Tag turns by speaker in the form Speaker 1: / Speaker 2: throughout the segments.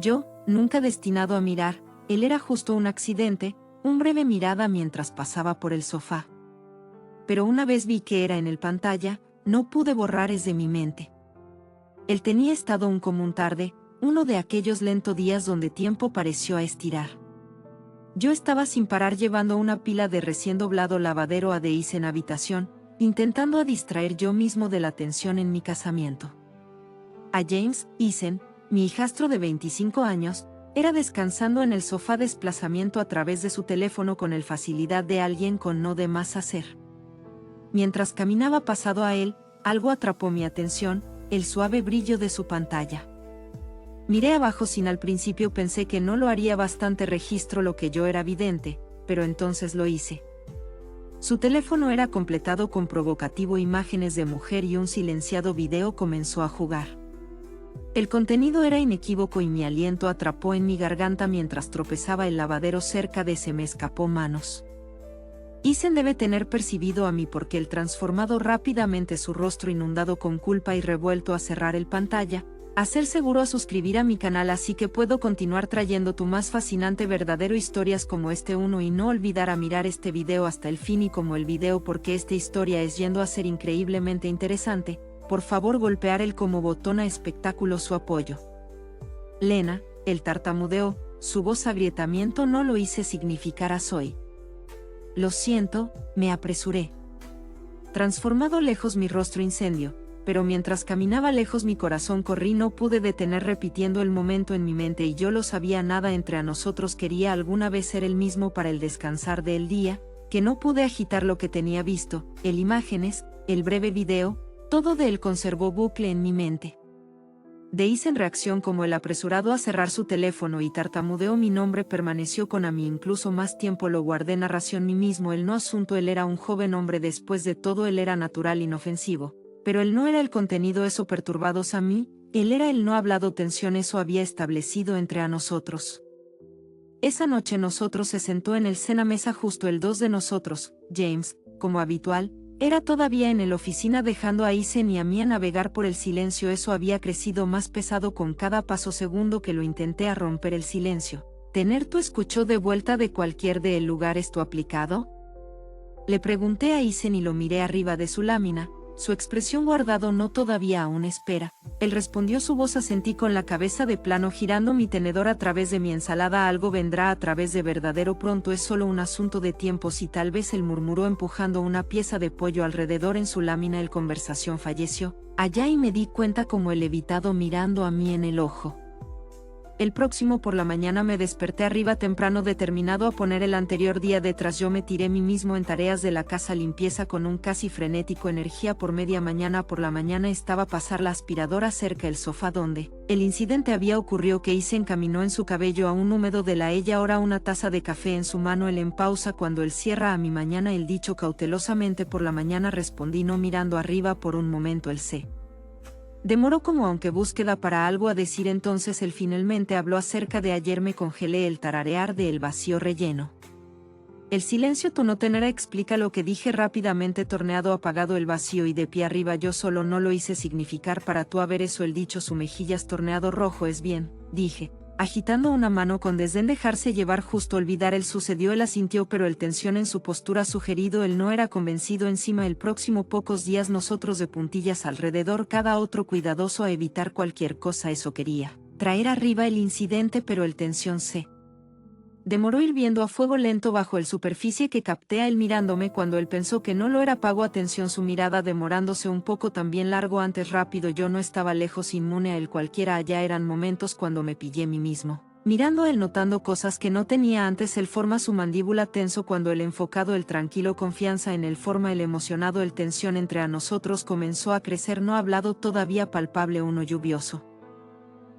Speaker 1: Yo, nunca destinado a mirar, él era justo un accidente, una breve mirada mientras pasaba por el sofá. Pero una vez vi que era en el pantalla, no pude borrar de mi mente. Él tenía estado un común tarde, uno de aquellos lentos días donde tiempo pareció a estirar. Yo estaba sin parar llevando una pila de recién doblado lavadero a Deis en habitación, intentando a distraer yo mismo de la tensión en mi casamiento. A James, Eisen, mi hijastro de 25 años, era descansando en el sofá desplazamiento a través de su teléfono con el facilidad de alguien con no de más hacer. Mientras caminaba pasado a él, algo atrapó mi atención, el suave brillo de su pantalla. Miré abajo sin al principio pensé que no lo haría bastante registro lo que yo era vidente, pero entonces lo hice. Su teléfono era completado con provocativo imágenes de mujer y un silenciado video comenzó a jugar. El contenido era inequívoco y mi aliento atrapó en mi garganta mientras tropezaba el lavadero cerca de se me escapó manos. Eisen debe tener percibido a mí porque él transformado rápidamente su rostro inundado con culpa y revuelto a cerrar el pantalla, a ser seguro a suscribir a mi canal así que puedo continuar trayendo tu más fascinante verdadero historias como este uno y no olvidar a mirar este video hasta el fin y como el video porque esta historia es yendo a ser increíblemente interesante, por favor golpear el como botón a espectáculo su apoyo. Lena, él tartamudeó, su voz agrietamiento no lo hice significar a soy. Lo siento, me apresuré. Transformado lejos mi rostro incendio, pero mientras caminaba lejos mi corazón corrí no pude detener repitiendo el momento en mi mente y yo lo sabía nada entre a nosotros quería alguna vez ser el mismo para el descansar del día, que no pude agitar lo que tenía visto, el imágenes, el breve video, todo de él conservó bucle en mi mente. Deis en reacción como el apresurado a cerrar su teléfono y tartamudeó mi nombre permaneció con a mí incluso más tiempo lo guardé narración mí mismo el no asunto él era un joven hombre después de todo él era natural inofensivo, pero él no era el contenido eso perturbados a mí, él era el no hablado tensión eso había establecido entre a nosotros. Esa noche nosotros se sentó en el cena mesa justo el dos de nosotros, James, como habitual, era todavía en el oficina dejando a Eisen y a mí a navegar por el silencio eso había crecido más pesado con cada paso segundo que lo intenté a romper el silencio. ¿Tener tu escuchó de vuelta de cualquier de el lugar esto aplicado? Le pregunté a Eisen y lo miré arriba de su lámina, su expresión guardado no todavía aún espera. Él respondió su voz asentí con la cabeza de plano girando mi tenedor a través de mi ensalada algo vendrá a través de verdadero pronto es solo un asunto de tiempos y tal vez él murmuró empujando una pieza de pollo alrededor en su lámina el conversación falleció, allá y me di cuenta como el evitado mirando a mí en el ojo. El próximo por la mañana me desperté arriba temprano determinado a poner el anterior día detrás yo me tiré mí mismo en tareas de la casa limpieza con un casi frenético energía por media mañana por la mañana estaba pasar la aspiradora cerca el sofá donde el incidente había ocurrido que Eisen encaminó en su cabello aún húmedo de la ella ahora una taza de café en su mano él en pausa cuando él cierra a mi mañana el dicho cautelosamente por la mañana respondí no mirando arriba por un momento el sé. Demoró como aunque búsqueda para algo a decir entonces él finalmente habló acerca de ayer me congelé el tararear de el vacío relleno. El silencio tu no tener explica lo que dije rápidamente torneado apagado el vacío y de pie arriba yo solo no lo hice significar para tú haber eso el dicho su mejillas torneado rojo es bien, dije, agitando una mano con desdén dejarse llevar justo olvidar él sucedió él asintió pero el tensión en su postura sugerido él no era convencido encima el próximo pocos días nosotros de puntillas alrededor cada otro cuidadoso a evitar cualquier cosa eso quería, traer arriba el incidente pero el tensión se demoró hirviendo a fuego lento bajo el superficie que capté a él mirándome cuando él pensó que no lo era pagó atención su mirada demorándose un poco también largo antes rápido yo no estaba lejos inmune a él cualquiera allá eran momentos cuando me pillé mí mismo. Mirando a él notando cosas que no tenía antes él forma su mandíbula tenso cuando el enfocado el tranquilo confianza en él forma el emocionado el tensión entre a nosotros comenzó a crecer no hablado todavía palpable uno lluvioso.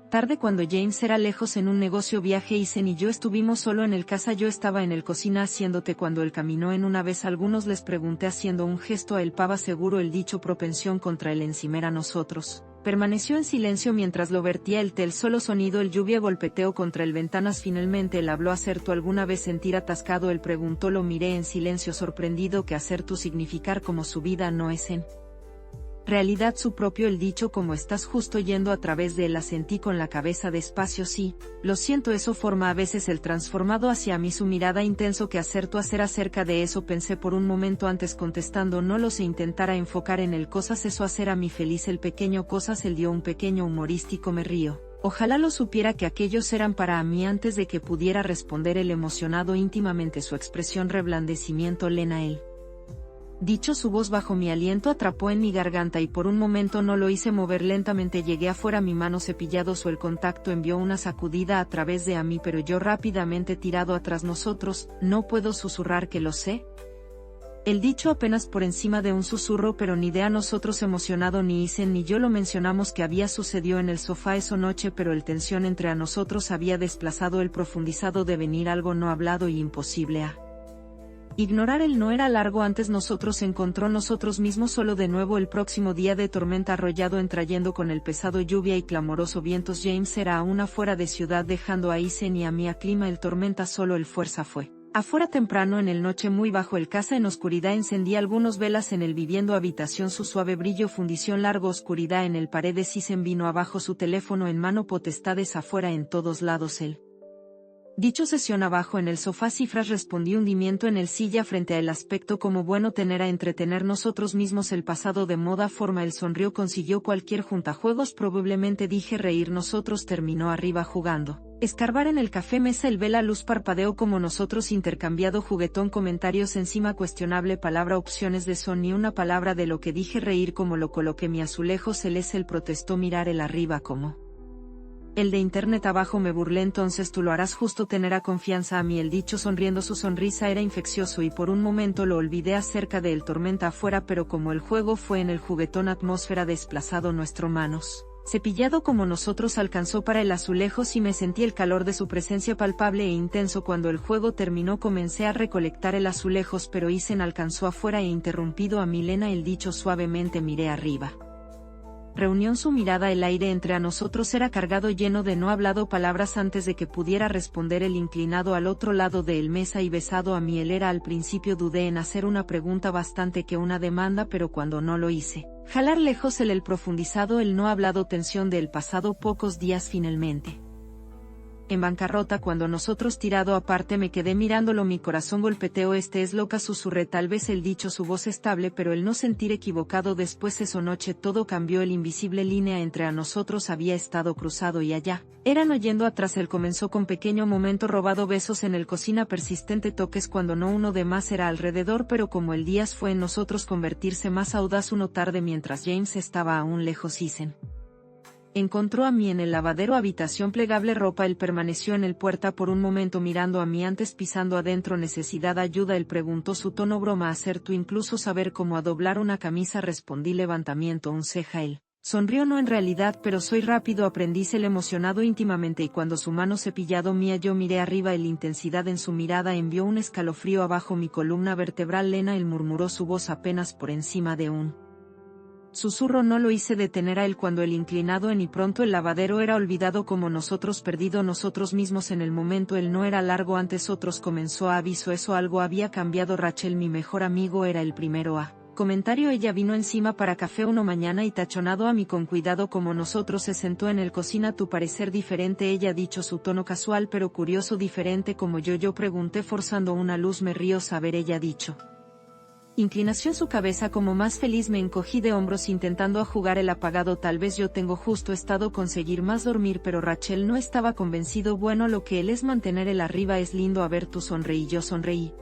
Speaker 1: Tarde cuando James era lejos en un negocio viaje Eisen y yo estuvimos solo en el casa yo estaba en el cocina haciéndote cuando él caminó en una vez algunos les pregunté haciendo un gesto a él pava seguro el dicho propensión contra el encimera nosotros. Permaneció en silencio mientras lo vertía el tel solo sonido el lluvia golpeteó contra el ventanas finalmente él habló hacer tú alguna vez sentir atascado él preguntó lo miré en silencio sorprendido que hacer tú significar como su vida no es en realidad su propio el dicho como estás justo yendo a través de él asentí con la cabeza despacio sí, lo siento eso forma a veces el transformado hacia mí su mirada intenso que hacer tu hacer acerca de eso pensé por un momento antes contestando no lo sé intentara enfocar en el cosas eso hacer a mí feliz el pequeño cosas él dio un pequeño humorístico me río. Ojalá lo supiera que aquellos eran para mí antes de que pudiera responder el emocionado íntimamente su expresión reblandecimiento lena él. Dicho su voz bajo mi aliento atrapó en mi garganta y por un momento no lo hice mover lentamente llegué afuera mi mano cepillados o el contacto envió una sacudida a través de a mí pero yo rápidamente tirado atrás nosotros, no puedo susurrar que lo sé. El dicho apenas por encima de un susurro pero ni de a nosotros emocionado ni Isen ni yo lo mencionamos que había sucedido en el sofá esa noche pero el tensión entre a nosotros había desplazado el profundizado devenir algo no hablado y imposible a ignorar el no era largo antes nosotros encontró nosotros mismos solo de nuevo el próximo día de tormenta arrollado entrayendo con el pesado lluvia y clamoroso vientos James era aún afuera de ciudad dejando a Isen y a mí a clima el tormenta solo el fuerza fue. Afuera temprano en el noche muy bajo el casa en oscuridad encendí algunos velas en el viviendo habitación su suave brillo fundición largo oscuridad en el paredes Isen vino abajo su teléfono en mano potestades afuera en todos lados él. Dicho sesión abajo en el sofá cifras respondí hundimiento en el silla frente al aspecto como bueno tener a entretener nosotros mismos el pasado de moda forma él sonrió consiguió cualquier juntajuegos probablemente dije reír nosotros terminó arriba jugando. Escarbar en el café mesa el vela luz parpadeo como nosotros intercambiado juguetón comentarios encima cuestionable palabra opciones de son ni una palabra de lo que dije reír como lo coloqué mi azulejo celeste el protestó mirar el arriba como el de internet abajo me burlé entonces tú lo harás justo tener a confianza a mí el dicho sonriendo su sonrisa era infeccioso y por un momento lo olvidé acerca de el tormenta afuera pero como el juego fue en el juguetón atmósfera desplazado nuestro manos. Cepillado como nosotros alcanzó para el azulejos y me sentí el calor de su presencia palpable e intenso cuando el juego terminó comencé a recolectar el azulejos pero Isen alcanzó afuera e interrumpido a Milena el dicho suavemente miré arriba. Reunión su mirada el aire entre a nosotros era cargado lleno de no hablado palabras antes de que pudiera responder el inclinado al otro lado de el mesa y besado a mí él era al principio dudé en hacer una pregunta bastante que una demanda pero cuando no lo hice. Jalar lejos el profundizado el no hablado tensión del pasado pocos días finalmente. En bancarrota cuando nosotros tirado aparte me quedé mirándolo mi corazón golpeteó es loca susurré tal vez el dicho su voz estable pero el no sentir equivocado después esa noche todo cambió el invisible línea entre a nosotros había estado cruzado y allá. Eran oyendo atrás él comenzó con pequeño momento robado besos en el cocina persistente toques cuando no uno de más era alrededor pero como el día fue en nosotros convertirse más audaz uno tarde mientras James estaba aún lejos Isen. Encontró a mí en el lavadero habitación plegable ropa él permaneció en el puerta por un momento mirando a mí antes pisando adentro necesidad ayuda él preguntó su tono broma hacer tú incluso saber cómo a doblar una camisa respondí levantamiento un ceja él. Sonrió no en realidad pero soy rápido aprendiz el emocionado íntimamente y cuando su mano cepillado mía yo miré arriba el intensidad en su mirada envió un escalofrío abajo mi columna vertebral lena él murmuró su voz apenas por encima de un susurro no lo hice detener a él cuando el inclinado en y pronto el lavadero era olvidado como nosotros perdido nosotros mismos en el momento él no era largo antes otros comenzó a aviso eso algo había cambiado Rachel mi mejor amigo era el primero a comentario ella vino encima para café uno mañana y tachonado a mí con cuidado como nosotros se sentó en el cocina tu parecer diferente ella dicho su tono casual pero curioso diferente como yo pregunté forzando una luz me río saber ella dicho. Inclinación su cabeza como más feliz me encogí de hombros intentando jugar el apagado tal vez yo tengo justo estado conseguir más dormir pero Rachel no estaba convencido bueno lo que él es mantener el arriba es lindo a ver tú sonreí yo sonreí.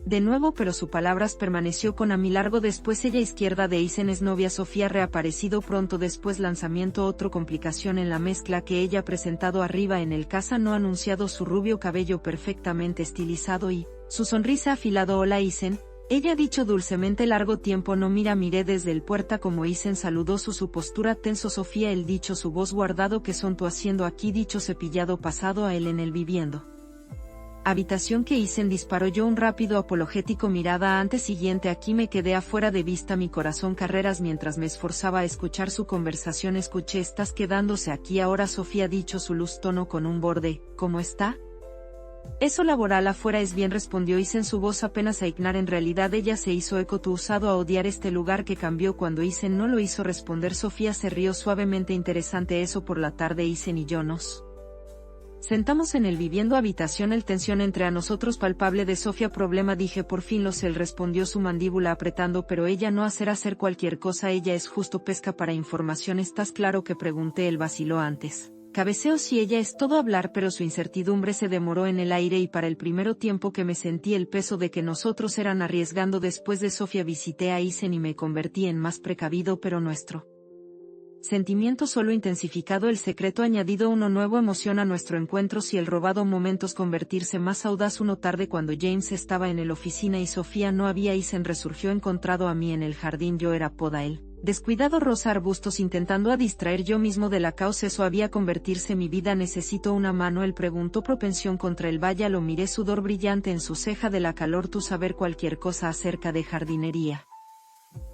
Speaker 1: De nuevo pero su palabras permaneció con a mi largo después ella izquierda de Isen es novia Sofía reaparecido pronto después lanzamiento otro complicación en la mezcla que ella presentado arriba en el casa no anunciado su rubio cabello perfectamente estilizado y su sonrisa afilado hola Isen. Ella dicho dulcemente largo tiempo no miré desde el puerta como Isen saludó su postura tenso Sofía el dicho su voz guardado que son tú haciendo aquí dicho cepillado pasado a él en el viviendo. Habitación que Isen disparó yo un rápido apologético mirada antes siguiente aquí me quedé afuera de vista mi corazón carreras mientras me esforzaba a escuchar su conversación escuché estás quedándose aquí ahora Sofía dicho su luz tono con un borde, ¿cómo está? Eso laboral afuera es bien, respondió Isen, su voz apenas a ignar. En realidad ella se hizo eco. Tú usado a odiar este lugar que cambió cuando Isen no lo hizo responder. Sofía se rió suavemente. Interesante eso. Por la tarde Isen y yo nos sentamos en el viviendo habitación. El tensión entre a nosotros palpable de Sofía. Problema, dije, por fin lo sé, él respondió, su mandíbula apretando. Pero ella no hacer cualquier cosa. Ella es justo pesca para información. ¿Estás claro que? Pregunté. Él vaciló antes. Cabeceo si ella es todo hablar, pero su incertidumbre se demoró en el aire y para el primero tiempo que me sentí el peso de que nosotros eran arriesgando. Después de Sofía visité a Isen y me convertí en más precavido, pero nuestro sentimiento solo intensificado. El secreto añadido uno nuevo emoción a nuestro encuentro. Si el robado momentos convertirse más audaz. Una tarde cuando James estaba en la oficina y Sofía no había, Isen resurgió encontrado a mí en el jardín. Yo era poda, él descuidado, rosa arbustos, intentando a distraer yo mismo de la causa. Eso había convertirse mi vida. Necesito una mano, él preguntó. Propensión contra el vaya. Lo miré, sudor brillante en su ceja de la calor. Tú saber cualquier cosa acerca de jardinería.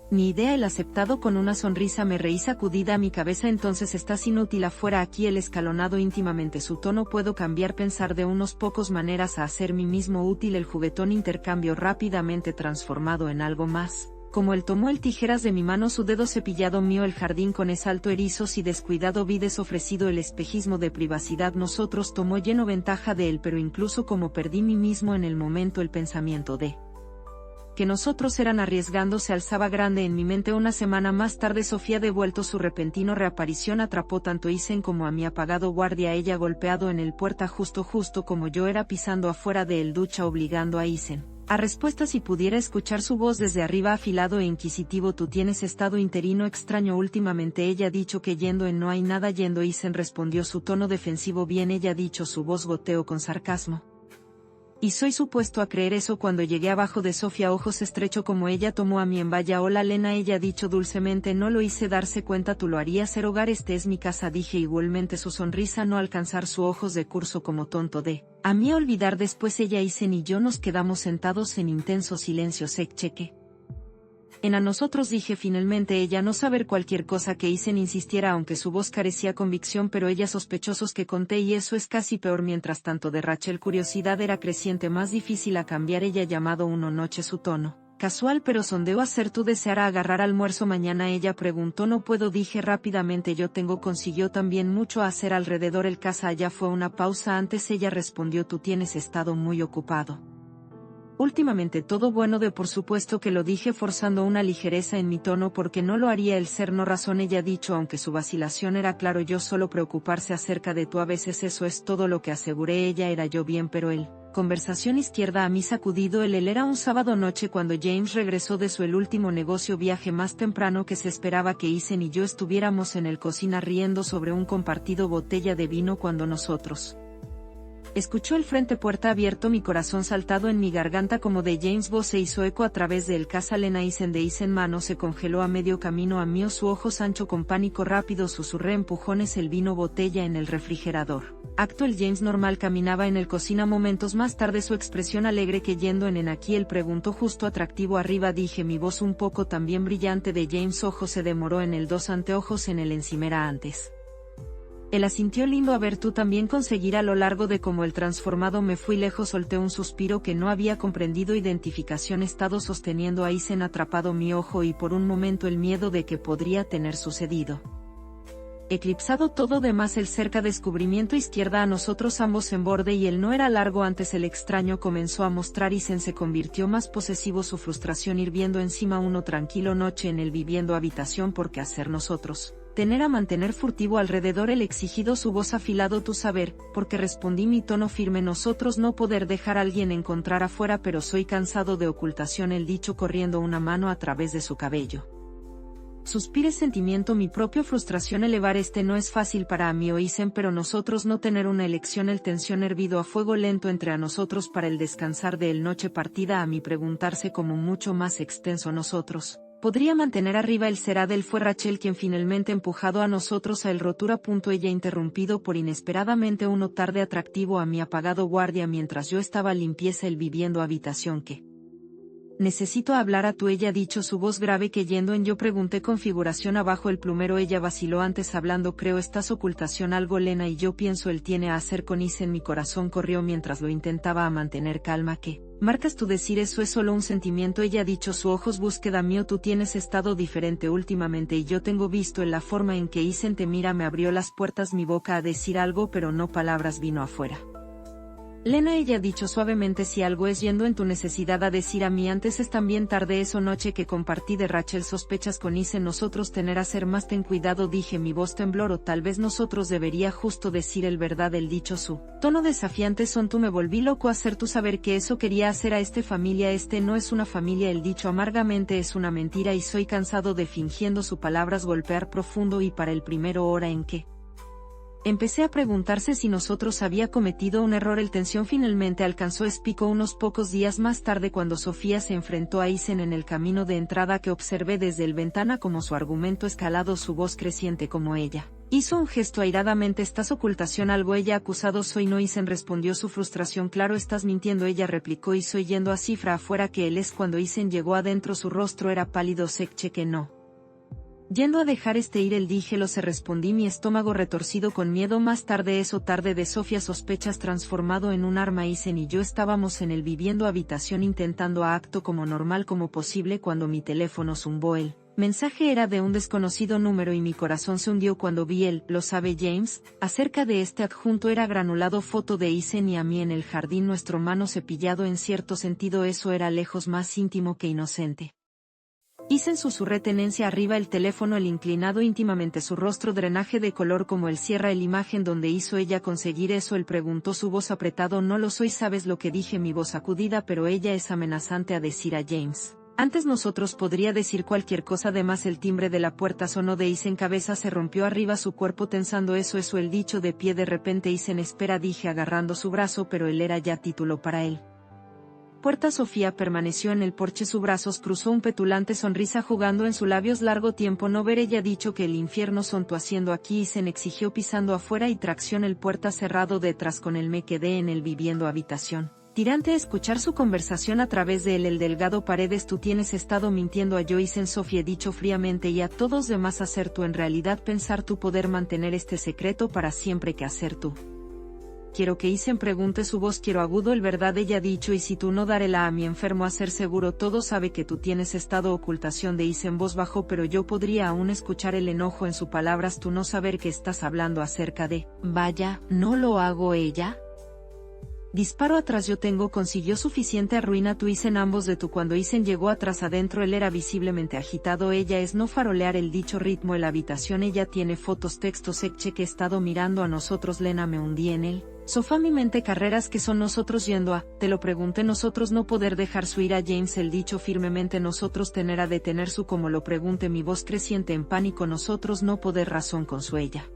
Speaker 1: Ni idea, el aceptado con una sonrisa. Me reí sacudida a mi cabeza. Entonces estás inútil afuera. Aquí el escalonado íntimamente su tono. Puedo cambiar, pensar de unos pocos maneras a hacer mí mismo útil. El juguetón intercambio rápidamente transformado en algo más. Como él tomó el tijeras de mi mano, su dedo cepillado mío, el jardín con esalto erizos y descuidado vides ofrecido, el espejismo de privacidad nosotros tomó lleno ventaja de él, pero incluso como perdí mí mismo en el momento, el pensamiento de que nosotros eran arriesgando se alzaba grande en mi mente. Una semana más tarde Sofía devuelto, su repentino reaparición atrapó tanto a Isen como a mi apagado guardia. Ella golpeado en el puerta justo como yo era, pisando afuera de el ducha, obligando a Isen a respuesta si pudiera escuchar su voz desde arriba, afilado e inquisitivo. Tú tienes estado interino extraño últimamente. Ella dicho que yendo en no hay nada yendo. Isen respondió, su tono defensivo. Bien, ella dicho, su voz goteó con sarcasmo. Y soy supuesto a creer eso. Cuando llegué abajo de Sofía, ojos estrecho como ella tomó a mí en vaya. Hola Lena, ella dicho dulcemente. No lo hice darse cuenta. Tú lo harías. El hogar, este es mi casa, dije igualmente. Su sonrisa no alcanzar su ojos de curso como tonto de a mí olvidar. Después ella, Isen y yo nos quedamos sentados en intenso silencio. Cheque en a nosotros, dije finalmente. Ella no saber cualquier cosa que Isen insistiera, aunque su voz carecía convicción, pero ella sospechosos que conté, y eso es casi peor. Mientras tanto de Rachel curiosidad era creciente, más difícil a cambiar. Ella llamado una noche, su tono casual pero sondeo hacer. Tú deseara agarrar almuerzo mañana, ella preguntó. No puedo, dije rápidamente. Yo tengo, consiguió también mucho a hacer alrededor el casa. Allá fue una pausa antes. Ella respondió, tú tienes estado muy ocupado últimamente. Todo bueno de por supuesto que lo dije, forzando una ligereza en mi tono porque no lo haría el ser. No razón, ella dicho, aunque su vacilación era claro. Yo solo preocuparse acerca de tú a veces, eso es todo lo que aseguré. Ella era yo bien, pero él conversación izquierda a mí sacudido. Él era un sábado noche cuando James regresó de el último negocio, viaje más temprano que se esperaba que Isen y yo estuviéramos en el cocina riendo sobre un compartido botella de vino cuando nosotros escuchó el frente puerta abierto. Mi corazón saltado en mi garganta como de James. Voz se hizo eco a través del casa. Lena, Isen de Isen. Mano se congeló a medio camino a mío, su ojo ancho con pánico rápido. Susurré, empujones el vino, botella en el refrigerador. Acto el James normal caminaba en el cocina. Momentos más tarde su expresión alegre que yendo en aquí. Él preguntó justo atractivo arriba, dije, mi voz un poco también brillante de James. Ojo se demoró en el dos anteojos en el encimera antes. Él asintió, lindo a ver. Tú también conseguir. A lo largo de como el transformado me fui lejos, solté un suspiro que no había comprendido. Identificación, estado sosteniendo a Isen atrapado mi ojo y por un momento el miedo de que podría tener sucedido. Eclipsado todo demás el cerca. Descubrimiento izquierda a nosotros ambos en borde y él no era largo antes. El extraño comenzó a mostrar. Isen se convirtió más posesivo, su frustración hirviendo encima. Uno tranquilo noche en el viviendo habitación. ¿Por qué hacer nosotros? Tener a mantener furtivo alrededor el exigido, su voz afilado. Tu saber, porque respondí mi tono firme. Nosotros no poder dejar a alguien encontrar afuera, pero soy cansado de ocultación. El dicho corriendo una mano a través de su cabello. Suspire sentimiento, mi propia frustración elevar. Este no es fácil para mí o Isen, pero nosotros no tener una elección. El tensión hervido a fuego lento entre a nosotros para el descansar de el noche partida. A mí preguntarse como mucho más extenso nosotros podría mantener arriba el será del. Fue Rachel quien finalmente empujado a nosotros a el rotura. Ella interrumpido por inesperadamente uno tarde atractivo a mi apagado guardia mientras yo estaba limpieza el viviendo habitación que necesito hablar a tu. Ella dicho su voz grave que yendo en yo pregunté configuración abajo el plumero. Ella vaciló antes hablando. Creo estás ocultación algo Lena y yo pienso él tiene a hacer con Isen. Mi corazón corrió mientras lo intentaba a mantener calma. ¿Qué marcas tú decir eso? Es solo un sentimiento. Ella dicho su ojos búsqueda mío. Tú tienes estado diferente últimamente y yo tengo visto en la forma en que Isen te mira. Me abrió las puertas mi boca a decir algo pero no palabras vino afuera. Lena ella dicho suavemente si algo es yendo en tu necesidad a decir a mí antes es también tarde eso noche que compartí de Rachel sospechas con Isen nosotros tener a ser más ten cuidado dije mi voz temblor o tal vez nosotros debería justo decir el verdad el dicho su tono desafiante son tú me volví loco hacer tú saber que eso quería hacer a este familia no es una familia el dicho amargamente es una mentira y soy cansado de fingiendo su palabras golpear profundo y para el primero hora en que empecé a preguntarse si nosotros había cometido un error. El tensión finalmente alcanzó pico unos pocos días más tarde cuando Sofía se enfrentó a Isen en el camino de entrada que observé desde el ventana como su argumento escalado su voz creciente como ella. Hizo un gesto airadamente estás ocultación algo ella acusado soy no Isen respondió su frustración claro estás mintiendo ella replicó y soy yendo a cifra afuera que él es cuando Isen llegó adentro su rostro era pálido secche que no. Yendo a dejar ir el dígelo se respondí mi estómago retorcido con miedo más tarde eso tarde de Sofía sospechas transformado en un arma Isen y yo estábamos en el viviendo habitación intentando a acto como normal como posible cuando mi teléfono zumbó el mensaje era de un desconocido número y mi corazón se hundió cuando vi lo sabe James, acerca de este adjunto era granulado foto de Isen y a mí en el jardín nuestro mano cepillado en cierto sentido eso era lejos más íntimo que inocente. Isen susurré tenencia arriba el teléfono el inclinado íntimamente su rostro drenaje de color como el cierra el imagen donde hizo ella conseguir eso él preguntó su voz apretado no lo soy sabes lo que dije mi voz sacudida pero ella es amenazante a decir a James. Antes nosotros podría decir cualquier cosa además el timbre de la puerta sonó de Isen cabeza se rompió arriba su cuerpo tensando eso el dicho de pie de repente Isen espera dije agarrando su brazo pero él era ya título para él. Puerta Sofía permaneció en el porche su brazos cruzó un petulante sonrisa jugando en sus labios largo tiempo no ver ella dicho que el infierno son tú haciendo aquí Isen exigió pisando afuera y tracción el puerta cerrado detrás con él me quedé en el viviendo habitación. Tirante a escuchar su conversación a través de él el delgado paredes tú tienes estado mintiendo a yo Isen Sofía dicho fríamente y a todos demás hacer tú en realidad pensar tú poder mantener este secreto para siempre que hacer tú. Quiero que Isen pregunte su voz quiero agudo el verdad ella dicho y si tú no darela a mi enfermo a ser seguro todo sabe que tú tienes estado ocultación de Isen voz bajo pero yo podría aún escuchar el enojo en sus palabras tú no saber que estás hablando acerca de vaya, no lo hago ella. Disparo atrás yo tengo consiguió suficiente arruina tu Isen ambos de tu cuando Isen llegó atrás adentro él era visiblemente agitado ella es no farolear el dicho ritmo en la habitación ella tiene fotos textos eche que he estado mirando a nosotros Lena me hundí en él. Sofá mi mente carreras que son nosotros yendo a, te lo pregunté nosotros no poder dejar su ir a James el dicho firmemente nosotros tener a detener su como lo pregunte mi voz creciente en pánico nosotros no poder razón con su ella.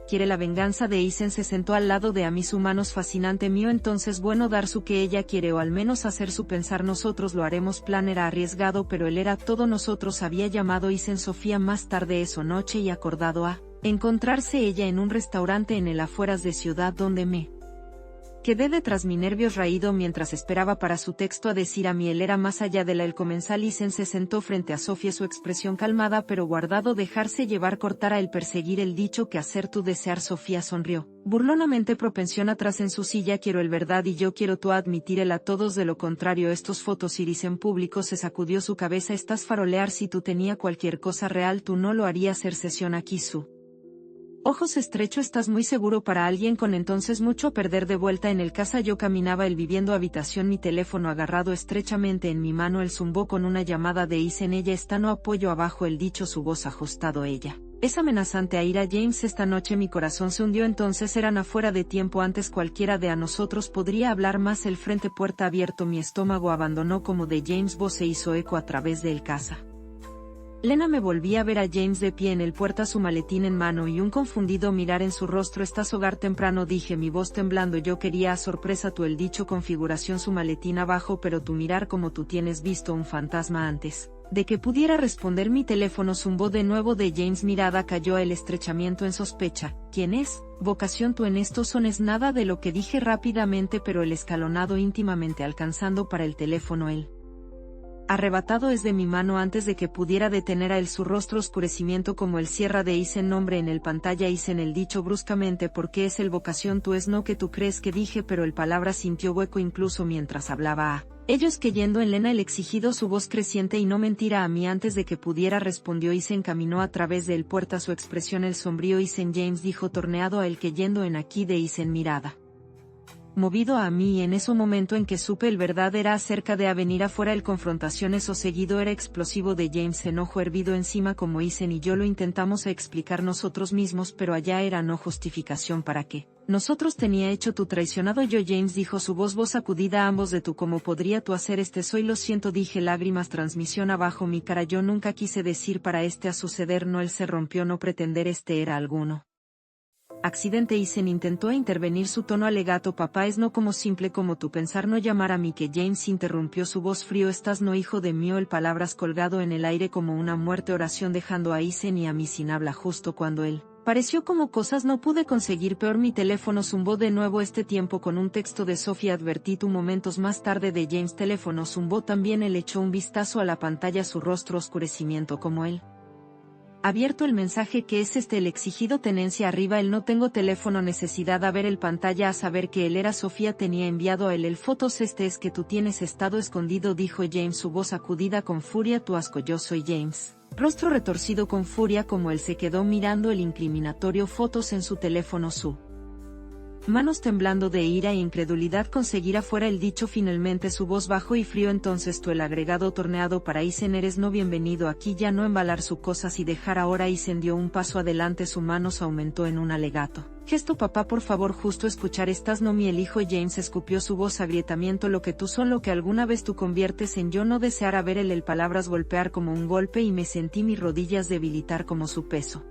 Speaker 1: Quiere la venganza de Isen se sentó al lado de a mis humanos fascinante mío entonces bueno dar su que ella quiere o al menos hacer su pensar nosotros lo haremos plan era arriesgado pero él era todo nosotros había llamado Isen Sofía más tarde esa noche y acordado a encontrarse ella en un restaurante en el afueras de ciudad donde me quedé detrás mi nervios raído mientras esperaba para su texto a decir a mí él era más allá de la el comensal Isen se sentó frente a Sofía su expresión calmada pero guardado dejarse llevar cortara el perseguir el dicho que hacer tu desear Sofía sonrió, burlonamente propensión atrás en su silla quiero el verdad y yo quiero tú admitir el a todos de lo contrario estos fotos iris en público se sacudió su cabeza estás farolear si tú tenía cualquier cosa real tú no lo harías ser sesión aquí su ojos estrecho estás muy seguro para alguien con entonces mucho a perder de vuelta en el casa yo caminaba el viviendo habitación mi teléfono agarrado estrechamente en mi mano el zumbó con una llamada de Isen ella está no apoyo abajo el dicho su voz ajustado ella. Es amenazante a ir a James esta noche mi corazón se hundió entonces eran afuera de tiempo antes cualquiera de a nosotros podría hablar más el frente puerta abierto mi estómago abandonó como de James voz se hizo eco a través de el casa. Lena me volví a ver a James de pie en el puerta su maletín en mano y un confundido mirar en su rostro estás hogar temprano dije mi voz temblando yo quería a sorpresa tú el dicho configuración su maletín abajo pero tu mirar como tú tienes visto un fantasma antes de que pudiera responder mi teléfono zumbó de nuevo de James mirada cayó el estrechamiento en sospecha, ¿quién es? Vocación tú en esto son es nada de lo que dije rápidamente pero el escalonado íntimamente alcanzando para el teléfono él. Arrebatado es de mi mano antes de que pudiera detener a él, su rostro oscurecimiento como el cierra de Isen, nombre en el pantalla Isen, el dicho bruscamente porque es el vocación tú es no que tú crees que dije, pero el palabra sintió hueco incluso mientras hablaba a ellos que yendo en Lena el exigido su voz creciente y no mentira a mí antes de que pudiera respondió Isen caminó a través de el puerta su expresión el sombrío Isen James dijo torneado a el que yendo en aquí de Isen mirada movido a mí y en ese momento en que supe el verdad era acerca de a venir afuera el confrontación eso seguido era explosivo de James enojo hervido encima como Isen y yo lo intentamos a explicar nosotros mismos pero allá era no justificación para qué. Nosotros tenía hecho tu traicionado yo James dijo su voz sacudida ambos de tú cómo podría tú hacer soy lo siento dije lágrimas transmisión abajo mi cara yo nunca quise decir para a suceder no él se rompió no pretender era alguno accidente Isen intentó intervenir su tono alegato papá es no como simple como tu pensar no llamar a mí que James interrumpió su voz frío estás no hijo de mío el palabras colgado en el aire como una muerte oración dejando a Isen y a mí sin habla justo cuando él pareció como cosas no pude conseguir peor mi teléfono zumbó de nuevo tiempo con un texto de Sofía advertí tú momentos más tarde de James teléfono zumbó también él echó un vistazo a la pantalla su rostro oscurecimiento como él abierto el mensaje que es el exigido tenencia arriba el no tengo teléfono necesidad a ver el pantalla a saber que él era Sofía tenía enviado a él el fotos es que tú tienes estado escondido dijo James su voz sacudida con furia tu asco yo soy James. Rostro retorcido con furia como él se quedó mirando el incriminatorio fotos en su teléfono su manos temblando de ira e incredulidad conseguir afuera el dicho finalmente su voz bajo y frío entonces tú el agregado torneado para Isen eres no bienvenido aquí ya no embalar sus cosas y dejar ahora Isen dio un paso adelante su manos aumentó en un alegato gesto papá por favor justo escuchar estás no mi el hijo James escupió su voz agrietamiento lo que tú son lo que alguna vez tú conviertes en yo no desear a ver el palabras golpear como un golpe y me sentí mis rodillas debilitar como su peso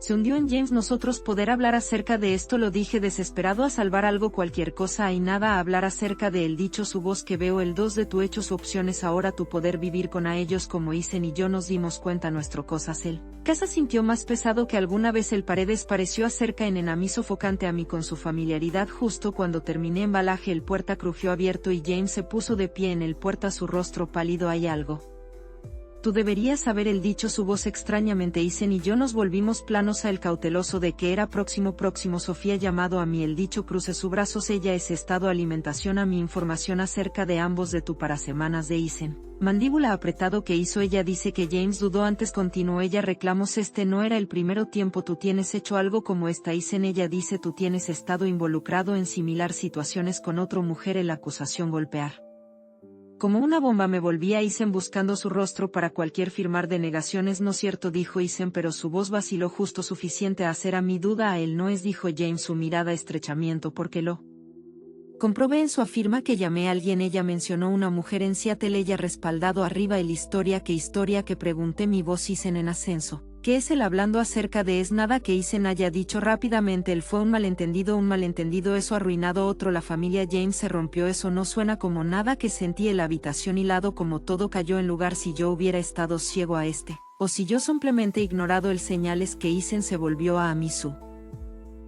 Speaker 1: se hundió en James nosotros poder hablar acerca de esto lo dije desesperado a salvar algo cualquier cosa hay nada a hablar acerca de él dicho su voz que veo el 2 de tu hecho su opciones ahora tu poder vivir con a ellos como Isen y yo nos dimos cuenta nuestro cosas él casa sintió más pesado que alguna vez el paredes pareció acerca en a mí sofocante a mí con su familiaridad justo cuando terminé embalaje el puerta crujió abierto y James se puso de pie en el puerta su rostro pálido hay algo tú deberías saber el dicho su voz extrañamente Isen y yo nos volvimos planos a el cauteloso de que era próximo Sofía llamado a mí el dicho cruce sus brazos ella es estado alimentación a mi información acerca de ambos de tú para semanas de Isen. Mandíbula apretado que hizo ella dice que James dudó antes continuó ella reclamos no era el primero tiempo tú tienes hecho algo como esta Isen ella dice tú tienes estado involucrado en similar situaciones con otra mujer el acusación golpear. Como una bomba me volví a Isen buscando su rostro para cualquier firmar de negaciones no cierto dijo Isen pero su voz vaciló justo suficiente a hacer a mi duda a él no es dijo James su mirada estrechamiento porque lo comprobé en su afirma que llamé a alguien ella mencionó una mujer en Seattle ella respaldado arriba el historia que pregunté mi voz Isen en ascenso. ¿Qué es él hablando acerca de es nada que Isen haya dicho rápidamente él fue un malentendido eso arruinado otro la familia James se rompió eso no suena como nada que sentí en la habitación hilado como todo cayó en lugar si yo hubiera estado ciego a o si yo simplemente ignorado el señales que Isen se volvió a mí su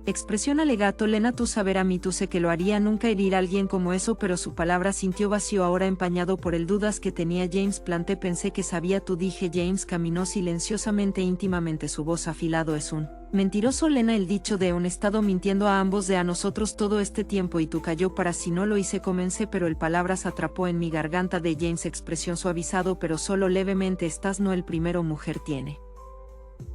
Speaker 1: expresión alegato Lena tú saber a mí tú sé que lo haría nunca herir a alguien como eso pero su palabra sintió vacío ahora empañado por el dudas que tenía James planté pensé que sabía tú dije James caminó silenciosamente íntimamente su voz afilado es un mentiroso Lena el dicho de un estado mintiendo a ambos de a nosotros todo tiempo y tú cayó para si no lo hice comencé pero el palabras atrapó en mi garganta de James expresión suavizado pero solo levemente estás no el primero mujer tiene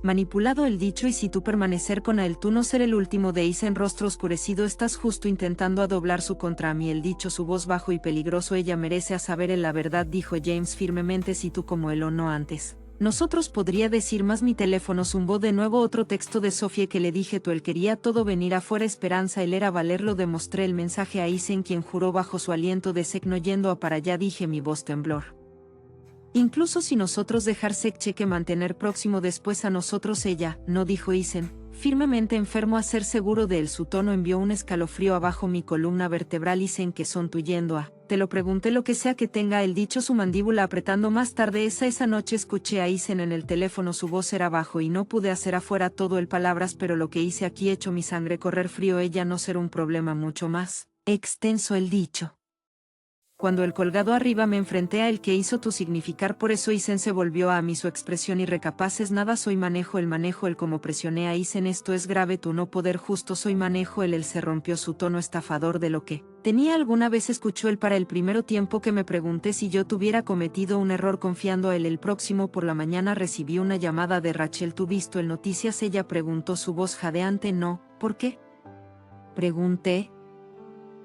Speaker 1: manipulado el dicho y si tú permanecer con él tú no ser el último de Isen rostro oscurecido estás justo intentando a doblar su contra mí el dicho su voz bajo y peligroso ella merece a saber en la verdad dijo James firmemente si tú como él o no antes. Nosotros podría decir más mi teléfono zumbó de nuevo otro texto de Sofía que le dije tú él quería todo venir afuera esperanza él era valerlo demostré el mensaje a Isen quien juró bajo su aliento de sec no yendo a para allá dije mi voz temblor. Incluso si nosotros dejar Sekche que mantener próximo después a nosotros ella, no dijo Isen, firmemente enfermo a ser seguro de él su tono envió un escalofrío abajo mi columna vertebral Isen que son tuyendo a, te lo pregunté lo que sea que tenga el dicho su mandíbula apretando más tarde esa noche escuché a Isen en el teléfono su voz era bajo y no pude hacer afuera todo el palabras pero lo que hice aquí hecho mi sangre correr frío ella no ser un problema mucho más extenso el dicho. Cuando el colgado arriba me enfrenté a el que hizo tu significar por eso Isen se volvió a mí su expresión y recapaces nada soy manejo el como presioné a Isen esto es grave tu no poder justo soy manejo el se rompió su tono estafador de lo que tenía alguna vez escuchó él para el primero tiempo que me pregunté si yo tuviera cometido un error confiando a él el próximo por la mañana recibí una llamada de Rachel ¿tú visto el noticias? Ella preguntó su voz jadeante no, ¿por qué? Pregunté.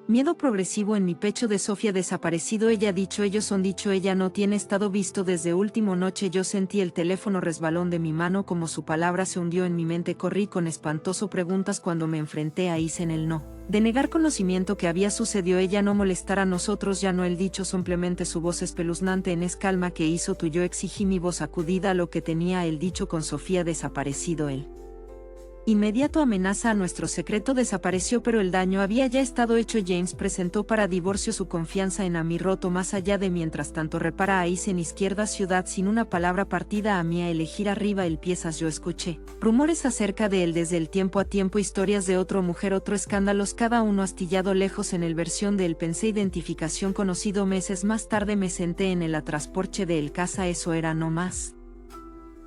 Speaker 1: Miedo progresivo en mi pecho de Sofía desaparecido ella dicho ellos son dicho ella no tiene estado visto desde último noche yo sentí el teléfono resbalón de mi mano como su palabra se hundió en mi mente corrí con espantoso preguntas cuando me enfrenté a Isen el no. De negar conocimiento que había sucedido ella no molestar a nosotros ya no el dicho simplemente su voz espeluznante en es calma que hizo tú yo exigí mi voz acudida a lo que tenía el dicho con Sofía desaparecido él. Inmediato amenaza a nuestro secreto desapareció pero el daño había ya estado hecho James presentó para divorcio su confianza en Amy roto más allá de mientras tanto repara a Isen izquierda ciudad sin una palabra partida a mí a elegir arriba el piezas yo escuché rumores acerca de él desde el tiempo a tiempo historias de otro mujer otro escándalos cada uno astillado lejos en el versión de él pensé identificación conocido meses más tarde me senté en el atrasporche de el casa eso era no más.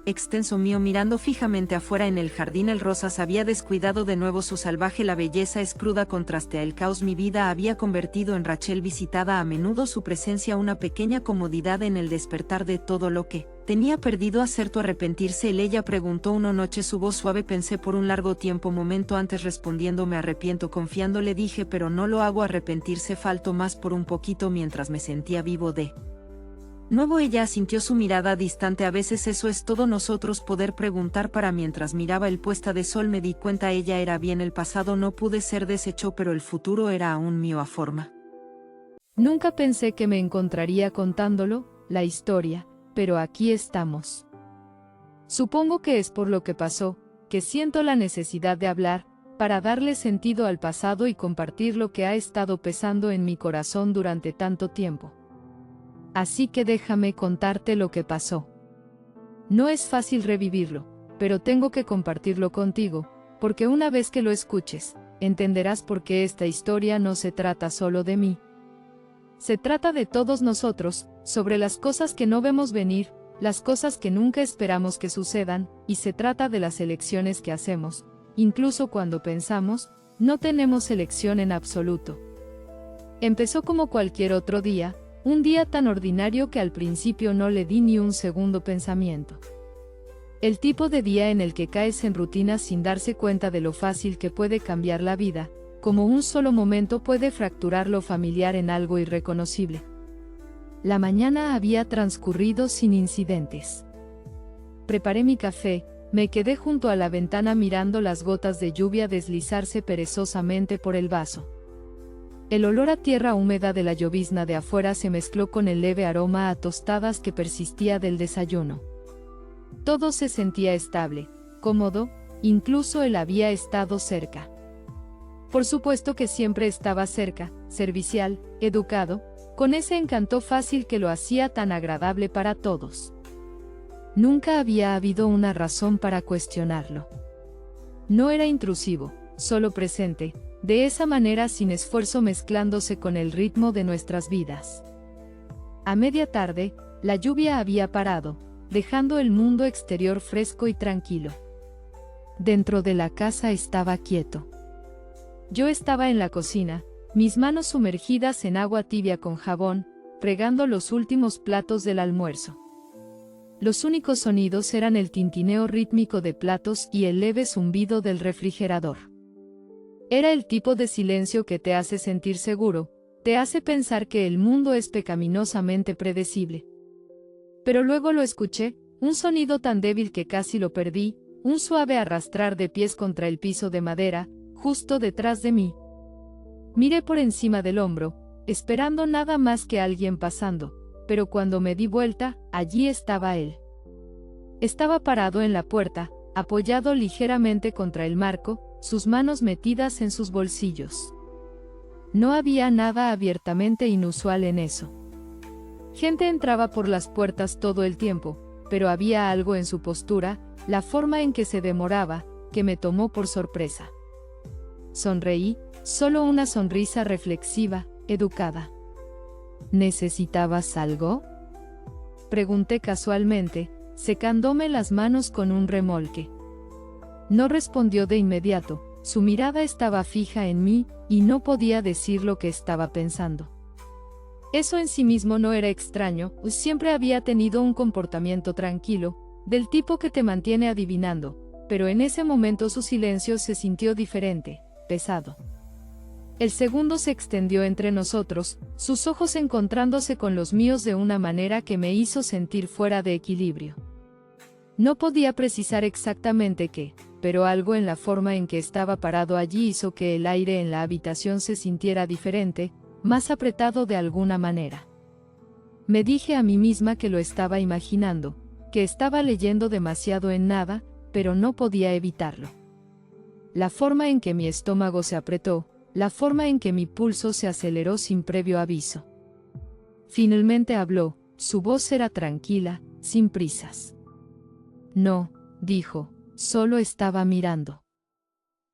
Speaker 1: Extenso mío mirando fijamente afuera en el jardín el rosas había descuidado de nuevo su salvaje la belleza es cruda contraste al caos mi vida había convertido en Rachel visitada a menudo su presencia una pequeña comodidad en el despertar de todo lo que tenía perdido acerto arrepentirse él ella preguntó una noche su voz suave pensé por un largo tiempo momento antes respondiendo me arrepiento confiando le dije pero no lo hago arrepentirse faltó más por un poquito mientras me sentía vivo de nuevo ella asintió su mirada distante a veces eso es todo nosotros poder preguntar para mientras miraba el puesta de sol me di cuenta ella era bien el pasado no pude ser deshecho pero el futuro era aún mío a forma.
Speaker 2: Nunca pensé que me encontraría contándolo, la historia, pero aquí estamos. Supongo que es por lo que pasó, que siento la necesidad de hablar, para darle sentido al pasado y compartir lo que ha estado pesando en mi corazón durante tanto tiempo. Así que déjame contarte lo que pasó. No es fácil revivirlo, pero tengo que compartirlo contigo, porque una vez que lo escuches, entenderás por qué esta historia no se trata solo de mí. Se trata de todos nosotros, sobre las cosas que no vemos venir, las cosas que nunca esperamos que sucedan, y se trata de las elecciones que hacemos, incluso cuando pensamos, no tenemos elección en absoluto. Empezó como cualquier otro día, un día tan ordinario que al principio no le di ni un segundo pensamiento. El tipo de día en el que caes en rutinas sin darse cuenta de lo fácil que puede cambiar la vida, como un solo momento puede fracturar lo familiar en algo irreconocible. La mañana había transcurrido sin incidentes. Preparé mi café, me quedé junto a la ventana mirando las gotas de lluvia deslizarse perezosamente por el vaso. El olor a tierra húmeda de la llovizna de afuera se mezcló con el leve aroma a tostadas que persistía del desayuno. Todo se sentía estable, cómodo, incluso él había estado cerca. Por supuesto que siempre estaba cerca, servicial, educado, con ese encanto fácil que lo hacía tan agradable para todos. Nunca había habido una razón para cuestionarlo. No era intrusivo, solo presente, de esa manera sin esfuerzo mezclándose con el ritmo de nuestras vidas. A media tarde, la lluvia había parado, dejando el mundo exterior fresco y tranquilo. Dentro de la casa estaba quieto. Yo estaba en la cocina, mis manos sumergidas en agua tibia con jabón, fregando los últimos platos del almuerzo. Los únicos sonidos eran el tintineo rítmico de platos y el leve zumbido del refrigerador. Era el tipo de silencio que te hace sentir seguro, te hace pensar que el mundo es pecaminosamente predecible. Pero luego lo escuché, un sonido tan débil que casi lo perdí, un suave arrastrar de pies contra el piso de madera, justo detrás de mí. Miré por encima del hombro, esperando nada más que alguien pasando, pero cuando me di vuelta, allí estaba él. Estaba parado en la puerta, apoyado ligeramente contra el marco, sus manos metidas en sus bolsillos. No había nada abiertamente inusual en eso. Gente entraba por las puertas todo el tiempo, pero había algo en su postura, la forma en que se demoraba, que me tomó por sorpresa. Sonreí, solo una sonrisa reflexiva, educada. ¿Necesitabas algo?, pregunté casualmente, secándome las manos con un remolque. No respondió de inmediato, su mirada estaba fija en mí, y no podía decir lo que estaba pensando. Eso en sí mismo no era extraño, pues siempre había tenido un comportamiento tranquilo, del tipo que te mantiene adivinando, pero en ese momento su silencio se sintió diferente, pesado. El segundo se extendió entre nosotros, sus ojos encontrándose con los míos de una manera que me hizo sentir fuera de equilibrio. No podía precisar exactamente qué, pero algo en la forma en que estaba parado allí hizo que el aire en la habitación se sintiera diferente, más apretado de alguna manera. Me dije a mí misma que lo estaba imaginando, que estaba leyendo demasiado en nada, pero no podía evitarlo. La forma en que mi estómago se apretó, la forma en que mi pulso se aceleró sin previo aviso. Finalmente habló, su voz era tranquila, sin prisas. No, dijo, solo estaba mirando.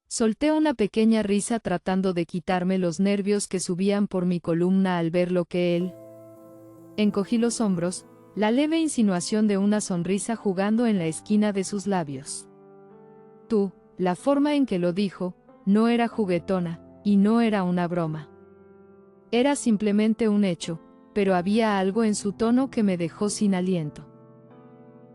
Speaker 2: Solté una pequeña risa tratando de quitarme los nervios que subían por mi columna al ver lo que él. Encogí los hombros, la leve insinuación de una sonrisa jugando en la esquina de sus labios. Tú, la forma en que lo dijo, no era juguetona, y no era una broma. Era simplemente un hecho, pero había algo en su tono que me dejó sin aliento.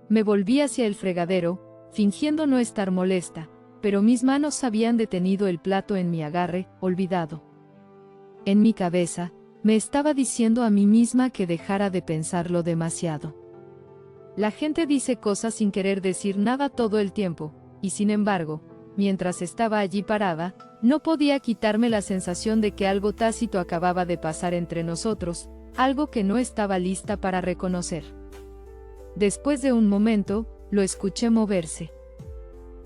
Speaker 2: Me volví hacia el fregadero, fingiendo no estar molesta, pero mis manos habían detenido el plato en mi agarre, olvidado. En mi cabeza, me estaba diciendo a mí misma que dejara de pensarlo demasiado. La gente dice cosas sin querer decir nada todo el tiempo, y sin embargo, mientras estaba allí parada, no podía quitarme la sensación de que algo tácito acababa de pasar entre nosotros, algo que no estaba lista para reconocer. Después de un momento, lo escuché moverse.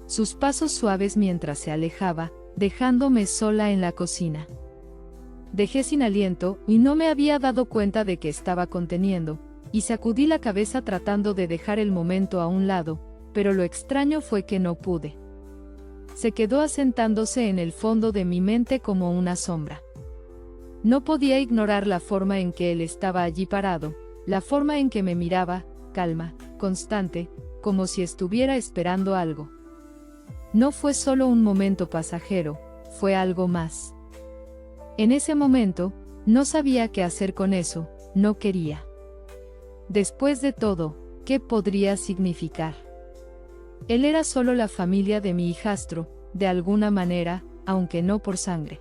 Speaker 2: Sus pasos suaves mientras se alejaba, dejándome sola en la cocina. Dejé sin aliento, y no me había dado cuenta de que estaba conteniendo, y sacudí la cabeza tratando de dejar el momento a un lado, pero lo extraño fue que no pude. Se quedó asentándose en el fondo de mi mente como una sombra. No podía ignorar la forma en que él estaba allí parado, la forma en que me miraba, calma, constante, como si estuviera esperando algo. No fue solo un momento pasajero, fue algo más. En ese momento, no sabía qué hacer con eso, no quería. Después de todo, ¿qué podría significar? Él era solo la familia de mi hijastro, de alguna manera, aunque no por sangre.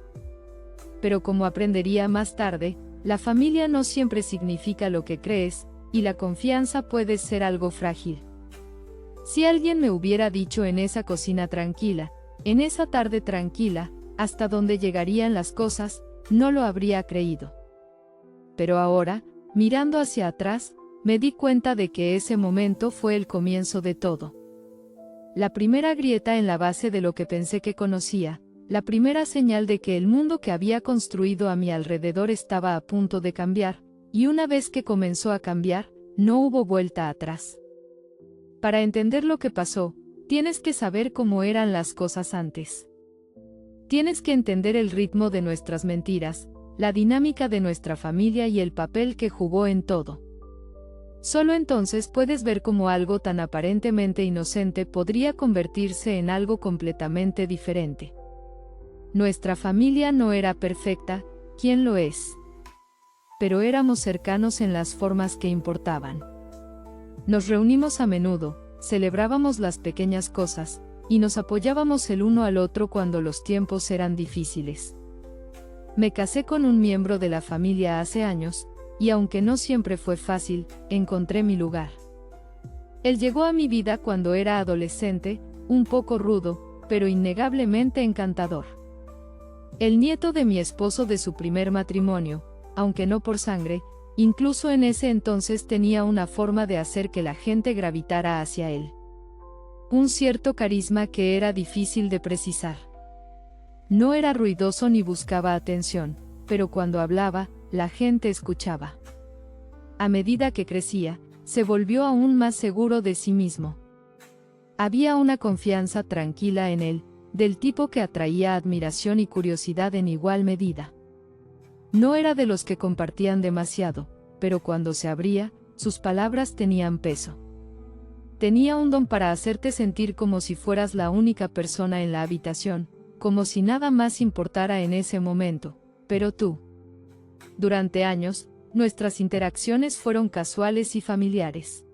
Speaker 2: Pero como aprendería más tarde, la familia no siempre significa lo que crees, y la confianza puede ser algo frágil. Si alguien me hubiera dicho en esa cocina tranquila, en esa tarde tranquila, hasta dónde llegarían las cosas, no lo habría creído. Pero ahora, mirando hacia atrás, me di cuenta de que ese momento fue el comienzo de todo. La primera grieta en la base de lo que pensé que conocía, la primera señal de que el mundo que había construido a mi alrededor estaba a punto de cambiar, y una vez que comenzó a cambiar, no hubo vuelta atrás. Para entender lo que pasó, tienes que saber cómo eran las cosas antes. Tienes que entender el ritmo de nuestras mentiras, la dinámica de nuestra familia y el papel que jugó en todo. Solo entonces puedes ver cómo algo tan aparentemente inocente podría convertirse en algo completamente diferente. Nuestra familia no era perfecta, ¿quién lo es? Pero éramos cercanos en las formas que importaban. Nos reunimos a menudo, celebrábamos las pequeñas cosas, y nos apoyábamos el uno al otro cuando los tiempos eran difíciles. Me casé con un miembro de la familia hace años, y aunque no siempre fue fácil, encontré mi lugar. Él llegó a mi vida cuando era adolescente, un poco rudo, pero innegablemente encantador. El nieto de mi esposo de su primer matrimonio, aunque no por sangre, incluso en ese entonces tenía una forma de hacer que la gente gravitara hacia él. Un cierto carisma que era difícil de precisar. No era ruidoso ni buscaba atención, pero cuando hablaba, la gente escuchaba. A medida que crecía, se volvió aún más seguro de sí mismo. Había una confianza tranquila en él, del tipo que atraía admiración y curiosidad en igual medida. No era de los que compartían demasiado, pero cuando se abría, sus palabras tenían peso. Tenía un don para hacerte sentir como si fueras la única persona en la habitación, como si nada más importara en ese momento, pero tú. Durante años, nuestras interacciones fueron casuales y familiares.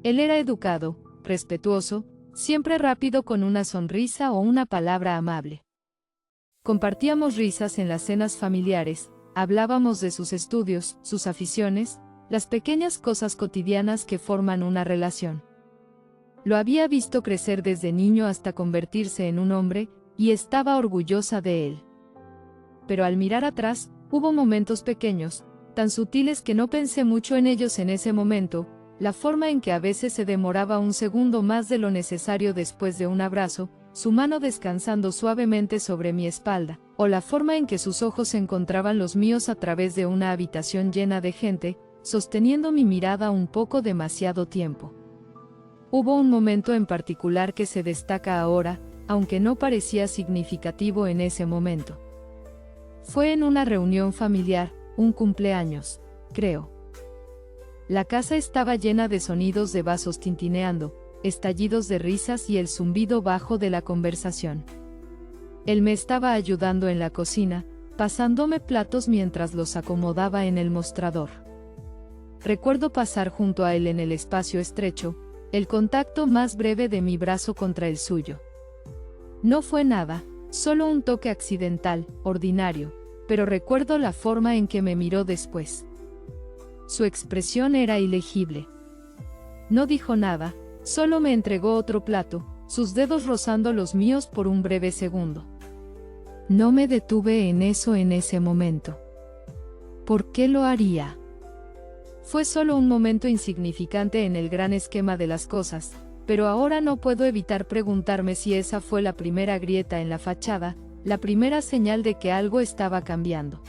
Speaker 2: Él era educado, respetuoso, siempre rápido con una sonrisa o una palabra amable. Compartíamos risas en las cenas familiares, hablábamos de sus estudios, sus aficiones, las pequeñas cosas cotidianas que forman una relación. Lo había visto crecer desde niño hasta convertirse en un hombre, y estaba orgullosa de él. Pero al mirar atrás, hubo momentos pequeños, tan sutiles que no pensé mucho en ellos en ese momento, la forma en que a veces se demoraba un segundo más de lo necesario después de un abrazo, su mano descansando suavemente sobre mi espalda, o la forma en que sus ojos encontraban los míos a través de una habitación llena de gente, sosteniendo mi mirada un poco demasiado tiempo. Hubo un momento en particular que se destaca ahora, aunque no parecía significativo en ese momento. Fue en una reunión familiar, un cumpleaños, creo. La casa estaba llena de sonidos de vasos tintineando, estallidos de risas y el zumbido bajo de la conversación. Él me estaba ayudando en la cocina, pasándome platos mientras los acomodaba en el mostrador. Recuerdo pasar junto a él en el espacio estrecho, el contacto más breve de mi brazo contra el suyo. No fue nada, solo un toque accidental, ordinario, pero recuerdo la forma en que me miró después. Su expresión era ilegible. No dijo nada, solo me entregó otro plato, sus dedos rozando los míos por un breve segundo. No me detuve en eso en ese momento. ¿Por qué lo haría? Fue solo un momento insignificante en el gran esquema de las cosas, pero ahora no puedo evitar preguntarme si esa fue la primera grieta en la fachada, la primera señal de que algo estaba cambiando.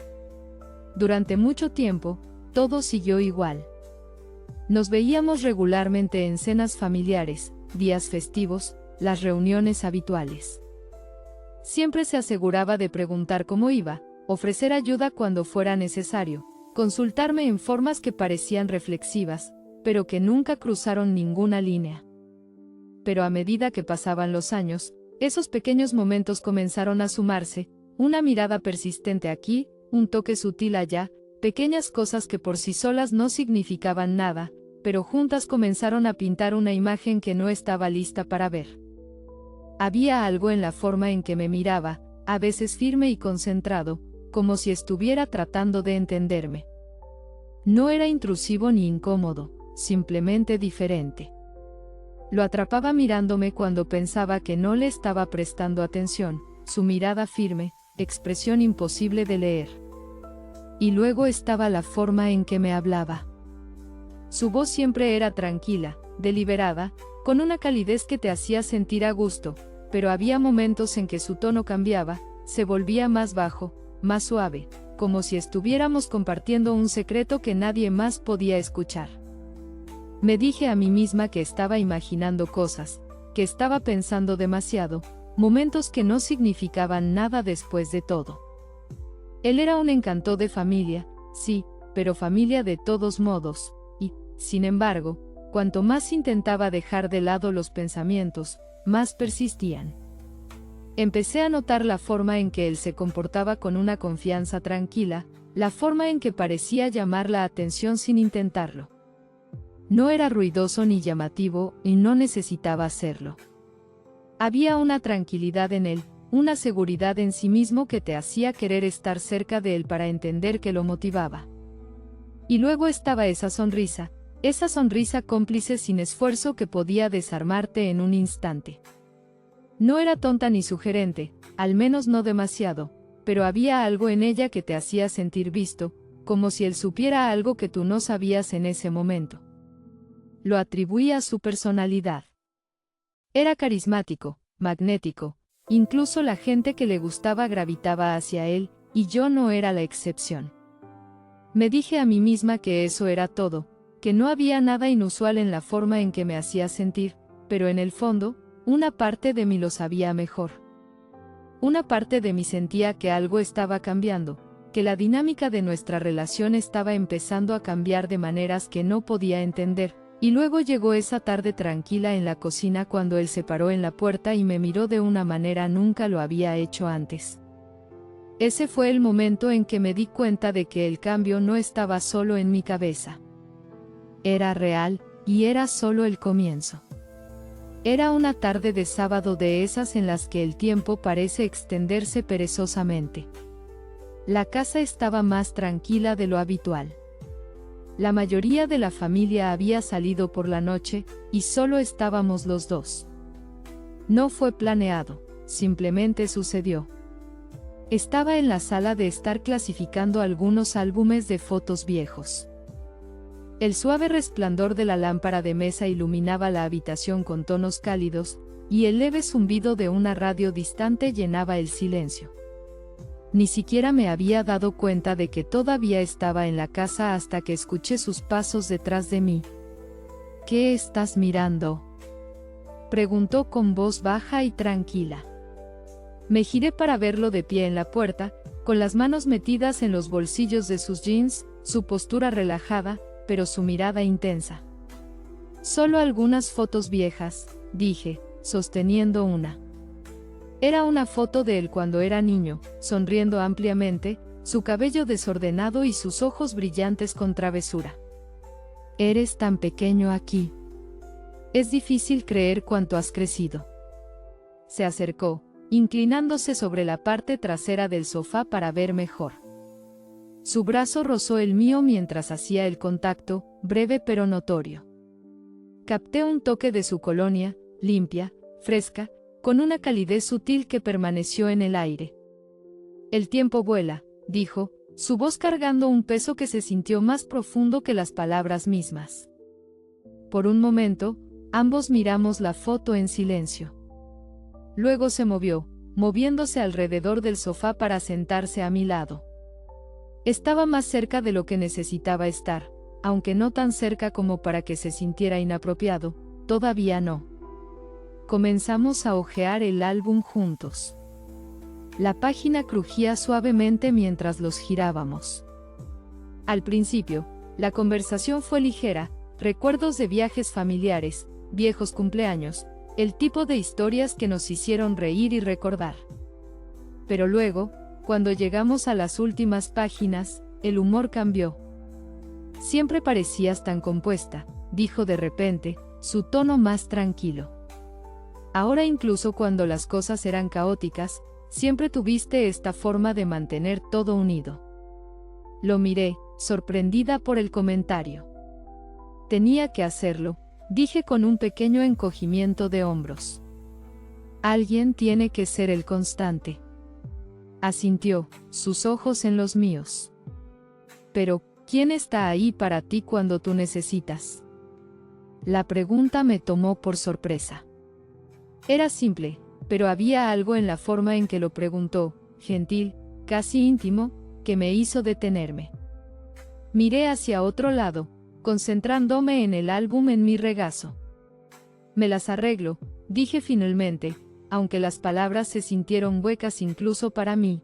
Speaker 2: Durante mucho tiempo, todo siguió igual. Nos veíamos regularmente en cenas familiares, días festivos, las reuniones habituales. Siempre se aseguraba de preguntar cómo iba, ofrecer ayuda cuando fuera necesario, consultarme en formas que parecían reflexivas, pero que nunca cruzaron ninguna línea. Pero a medida que pasaban los años, esos pequeños momentos comenzaron a sumarse, una mirada persistente aquí, un toque sutil allá, pequeñas cosas que por sí solas no significaban nada, pero juntas comenzaron a pintar una imagen que no estaba lista para ver. Había algo en la forma en que me miraba, a veces firme y concentrado, como si estuviera tratando de entenderme. No era intrusivo ni incómodo, simplemente diferente. Lo atrapaba mirándome cuando pensaba que no le estaba prestando atención, su mirada firme, expresión imposible de leer. Y luego estaba la forma en que me hablaba. Su voz siempre era tranquila, deliberada, con una calidez que te hacía sentir a gusto, pero había momentos en que su tono cambiaba, se volvía más bajo, más suave, como si estuviéramos compartiendo un secreto que nadie más podía escuchar. Me dije a mí misma que estaba imaginando cosas, que estaba pensando demasiado, momentos que no significaban nada después de todo. Él era un encanto de familia, sí, pero familia de todos modos, y, sin embargo, cuanto más intentaba dejar de lado los pensamientos, más persistían. Empecé a notar la forma en que él se comportaba con una confianza tranquila, la forma en que parecía llamar la atención sin intentarlo. No era ruidoso ni llamativo, y no necesitaba hacerlo. Había una tranquilidad en él, una seguridad en sí mismo que te hacía querer estar cerca de él para entender que lo motivaba. Y luego estaba esa sonrisa cómplice sin esfuerzo que podía desarmarte en un instante. No era tonta ni sugerente, al menos no demasiado, pero había algo en ella que te hacía sentir visto, como si él supiera algo que tú no sabías en ese momento. Lo atribuía a su personalidad. Era carismático, magnético, incluso la gente que le gustaba gravitaba hacia él, y yo no era la excepción. Me dije a mí misma que eso era todo, que no había nada inusual en la forma en que me hacía sentir, pero en el fondo, una parte de mí lo sabía mejor. Una parte de mí sentía que algo estaba cambiando, que la dinámica de nuestra relación estaba empezando a cambiar de maneras que no podía entender, y luego llegó esa tarde tranquila en la cocina cuando él se paró en la puerta y me miró de una manera nunca lo había hecho antes. Ese fue el momento en que me di cuenta de que el cambio no estaba solo en mi cabeza. Era real, y era solo el comienzo. Era una tarde de sábado de esas en las que el tiempo parece extenderse perezosamente. La casa estaba más tranquila de lo habitual. La mayoría de la familia había salido por la noche, y solo estábamos los dos. No fue planeado, simplemente sucedió. Estaba en la sala de estar clasificando algunos álbumes de fotos viejos. El suave resplandor de la lámpara de mesa iluminaba la habitación con tonos cálidos, y el leve zumbido de una radio distante llenaba el silencio. Ni siquiera me había dado cuenta de que todavía estaba en la casa hasta que escuché sus pasos detrás de mí. ¿Qué estás mirando?, preguntó con voz baja y tranquila. Me giré para verlo de pie en la puerta, con las manos metidas en los bolsillos de sus jeans, su postura relajada, pero su mirada intensa. Solo algunas fotos viejas, dije, sosteniendo una. Era una foto de él cuando era niño, sonriendo ampliamente, su cabello desordenado y sus ojos brillantes con travesura. Eres tan pequeño aquí. Es difícil creer cuánto has crecido. Se acercó, inclinándose sobre la parte trasera del sofá para ver mejor. Su brazo rozó el mío mientras hacía el contacto, breve pero notorio. Capté un toque de su colonia, limpia, fresca, con una calidez sutil que permaneció en el aire. El tiempo vuela, dijo, su voz cargando un peso que se sintió más profundo que las palabras mismas. Por un momento, ambos miramos la foto en silencio. Luego se movió, moviéndose alrededor del sofá para sentarse a mi lado. Estaba más cerca de lo que necesitaba estar, aunque no tan cerca como para que se sintiera inapropiado, todavía no. Comenzamos a hojear el álbum juntos. La página crujía suavemente mientras los girábamos. Al principio, la conversación fue ligera, recuerdos de viajes familiares, viejos cumpleaños, el tipo de historias que nos hicieron reír y recordar. Pero luego, cuando llegamos a las últimas páginas, el humor cambió. Siempre parecías tan compuesta, dijo de repente, su tono más tranquilo. Ahora incluso cuando las cosas eran caóticas, siempre tuviste esta forma de mantener todo unido. Lo miré, sorprendida por el comentario. Tenía que hacerlo, dije con un pequeño encogimiento de hombros. Alguien tiene que ser el constante. Asintió, sus ojos en los míos. Pero, ¿quién está ahí para ti cuando tú necesitas? La pregunta me tomó por sorpresa. Era simple, pero había algo en la forma en que lo preguntó, gentil, casi íntimo, que me hizo detenerme. Miré hacia otro lado, concentrándome en el álbum en mi regazo. Me las arreglo, dije finalmente, aunque las palabras se sintieron huecas incluso para mí.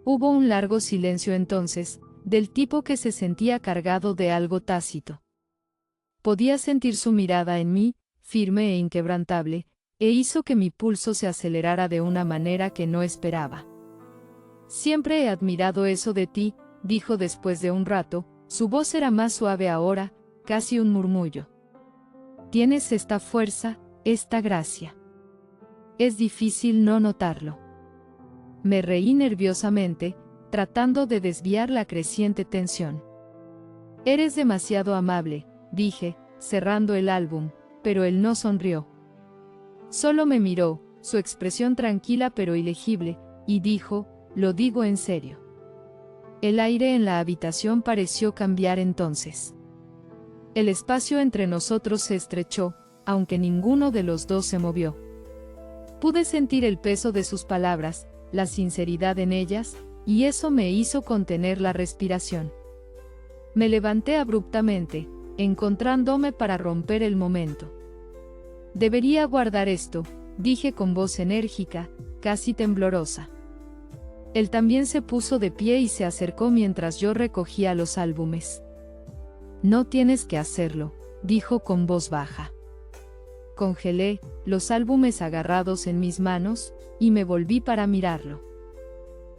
Speaker 2: Hubo un largo silencio entonces, del tipo que se sentía cargado de algo tácito. Podía sentir su mirada en mí, firme e inquebrantable, e hizo que mi pulso se acelerara de una manera que no esperaba. Siempre he admirado eso de ti, dijo después de un rato, su voz era más suave ahora, casi un murmullo. Tienes esta fuerza, esta gracia. Es difícil no notarlo. Me reí nerviosamente, tratando de desviar la creciente tensión. Eres demasiado amable, dije, cerrando el álbum, pero él no sonrió. Solo me miró, su expresión tranquila pero ilegible, y dijo, lo digo en serio. El aire en la habitación pareció cambiar entonces. El espacio entre nosotros se estrechó, aunque ninguno de los dos se movió. Pude sentir el peso de sus palabras, la sinceridad en ellas, y eso me hizo contener la respiración. Me levanté abruptamente, encontrándome para romper el momento. Debería guardar esto, dije con voz enérgica, casi temblorosa. Él también se puso de pie y se acercó mientras yo recogía los álbumes. No tienes que hacerlo, dijo con voz baja. Congelé los álbumes agarrados en mis manos, y me volví para mirarlo.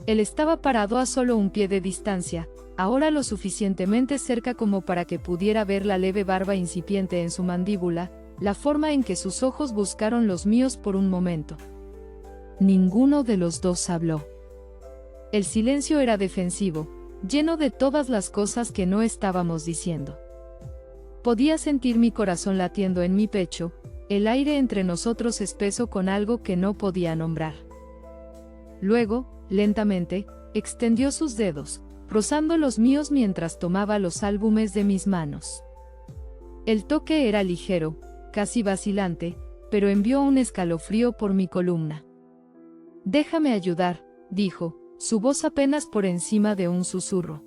Speaker 2: Él estaba parado a solo un pie de distancia, ahora lo suficientemente cerca como para que pudiera ver la leve barba incipiente en su mandíbula, la forma en que sus ojos buscaron los míos por un momento. Ninguno de los dos habló. El silencio era defensivo, lleno de todas las cosas que no estábamos diciendo. Podía sentir mi corazón latiendo en mi pecho, el aire entre nosotros espeso con algo que no podía nombrar. Luego, lentamente, extendió sus dedos, rozando los míos mientras tomaba los álbumes de mis manos. El toque era ligero, casi vacilante, pero envió un escalofrío por mi columna. «Déjame ayudar», dijo, su voz apenas por encima de un susurro.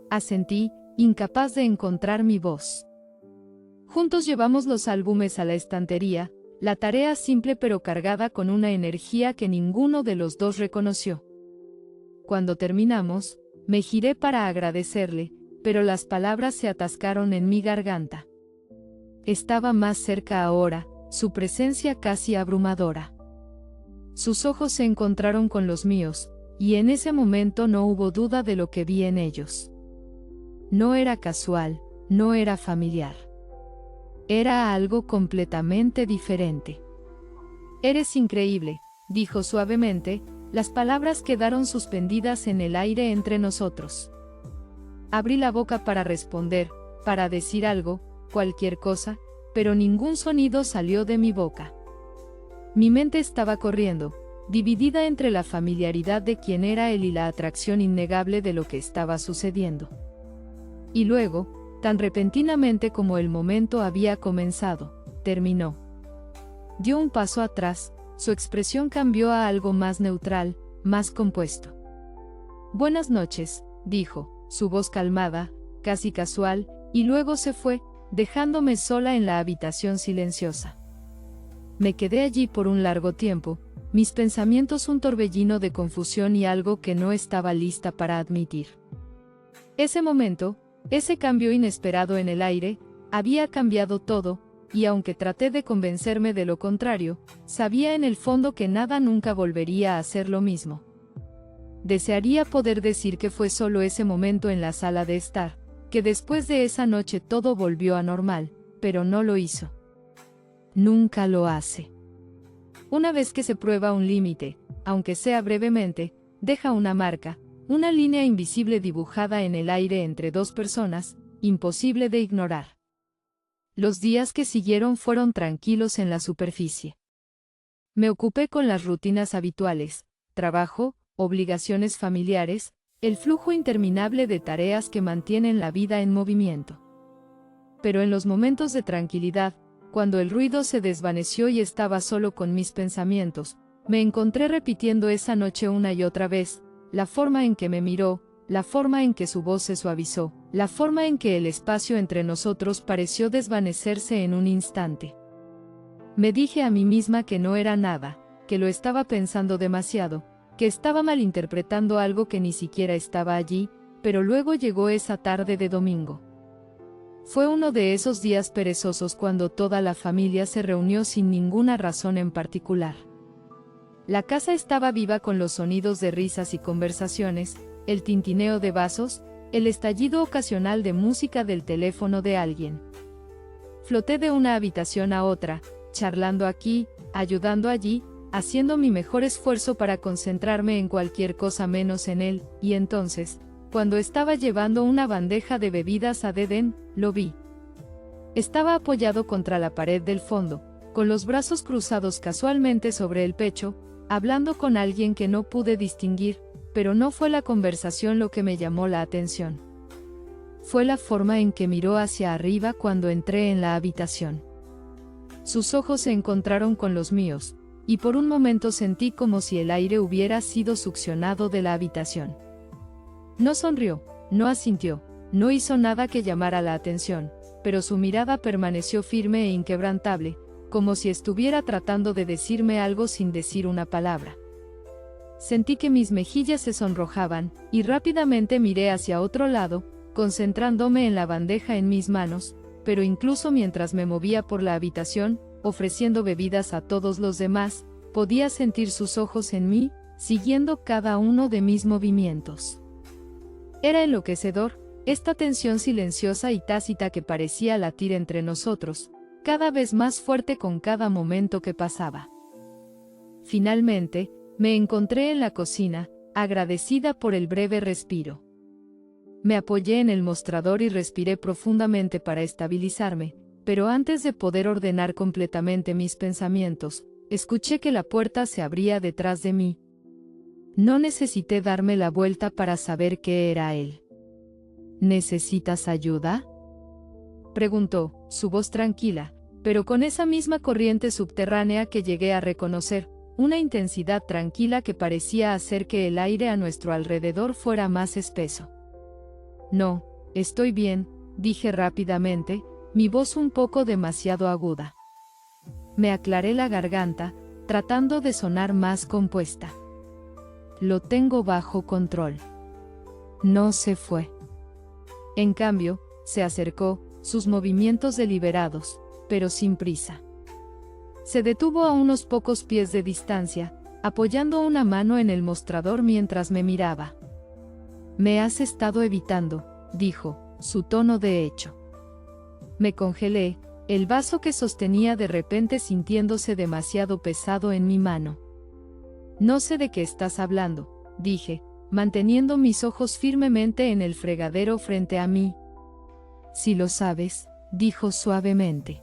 Speaker 2: Asentí, incapaz de encontrar mi voz. Juntos llevamos los álbumes a la estantería, la tarea simple pero cargada con una energía que ninguno de los dos reconoció. Cuando terminamos, me giré para agradecerle, pero las palabras se atascaron en mi garganta. Estaba más cerca ahora, su presencia casi abrumadora. Sus ojos se encontraron con los míos, y en ese momento no hubo duda de lo que vi en ellos. No era casual, no era familiar. Era algo completamente diferente. «Eres increíble», dijo suavemente, las palabras quedaron suspendidas en el aire entre nosotros. Abrí la boca para responder, para decir algo, cualquier cosa, pero ningún sonido salió de mi boca. Mi mente estaba corriendo, dividida entre la familiaridad de quién era él y la atracción innegable de lo que estaba sucediendo. Y luego, tan repentinamente como el momento había comenzado, terminó. Dio un paso atrás, su expresión cambió a algo más neutral, más compuesto. «Buenas noches», dijo, su voz calmada, casi casual, y luego se fue, dejándome sola en la habitación silenciosa. Me quedé allí por un largo tiempo, mis pensamientos un torbellino de confusión y algo que no estaba lista para admitir. Ese momento, ese cambio inesperado en el aire, había cambiado todo, y aunque traté de convencerme de lo contrario, sabía en el fondo que nada nunca volvería a ser lo mismo. Desearía poder decir que fue solo ese momento en la sala de estar, que después de esa noche todo volvió a normal, pero no lo hizo. Nunca lo hace. Una vez que se prueba un límite, aunque sea brevemente, deja una marca, una línea invisible dibujada en el aire entre dos personas, imposible de ignorar. Los días que siguieron fueron tranquilos en la superficie. Me ocupé con las rutinas habituales, trabajo, obligaciones familiares, el flujo interminable de tareas que mantienen la vida en movimiento. Pero en los momentos de tranquilidad, cuando el ruido se desvaneció y estaba solo con mis pensamientos, me encontré repitiendo esa noche una y otra vez, la forma en que me miró, la forma en que su voz se suavizó, la forma en que el espacio entre nosotros pareció desvanecerse en un instante. Me dije a mí misma que no era nada, que lo estaba pensando demasiado, que estaba malinterpretando algo que ni siquiera estaba allí, pero luego llegó esa tarde de domingo. Fue uno de esos días perezosos cuando toda la familia se reunió sin ninguna razón en particular. La casa estaba viva con los sonidos de risas y conversaciones, el tintineo de vasos, el estallido ocasional de música del teléfono de alguien. Floté de una habitación a otra, charlando aquí, ayudando allí, haciendo mi mejor esfuerzo para concentrarme en cualquier cosa menos en él, y entonces, cuando estaba llevando una bandeja de bebidas a Deden, lo vi. Estaba apoyado contra la pared del fondo, con los brazos cruzados casualmente sobre el pecho, hablando con alguien que no pude distinguir, pero no fue la conversación lo que me llamó la atención. Fue la forma en que miró hacia arriba cuando entré en la habitación. Sus ojos se encontraron con los míos, y por un momento sentí como si el aire hubiera sido succionado de la habitación. No sonrió, no asintió, no hizo nada que llamara la atención, pero su mirada permaneció firme e inquebrantable, como si estuviera tratando de decirme algo sin decir una palabra. sentí que mis mejillas se sonrojaban, y rápidamente miré hacia otro lado, concentrándome en la bandeja en mis manos, pero incluso mientras me movía por la habitación, ofreciendo bebidas a todos los demás, podía sentir sus ojos en mí, siguiendo cada uno de mis movimientos. Era enloquecedor, esta tensión silenciosa y tácita que parecía latir entre nosotros, cada vez más fuerte con cada momento que pasaba. Finalmente, me encontré en la cocina, agradecida por el breve respiro. Me apoyé en el mostrador y respiré profundamente para estabilizarme, pero antes de poder ordenar completamente mis pensamientos, escuché que la puerta se abría detrás de mí. No necesité darme la vuelta para saber que era él. ¿Necesitas ayuda?, preguntó, su voz tranquila, pero con esa misma corriente subterránea que llegué a reconocer, una intensidad tranquila que parecía hacer que el aire a nuestro alrededor fuera más espeso. No, estoy bien, dije rápidamente, mi voz un poco demasiado aguda. Me aclaré la garganta, tratando de sonar más compuesta. Lo tengo bajo control. No se fue. En cambio, se acercó, sus movimientos deliberados, pero sin prisa. Se detuvo a unos pocos pies de distancia, apoyando una mano en el mostrador mientras me miraba. «Me has estado evitando», dijo, su tono de hecho. Me congelé, el vaso que sostenía de repente sintiéndose demasiado pesado en mi mano. «No sé de qué estás hablando», dije, manteniendo mis ojos firmemente en el fregadero frente a mí. «Si lo sabes», dijo suavemente.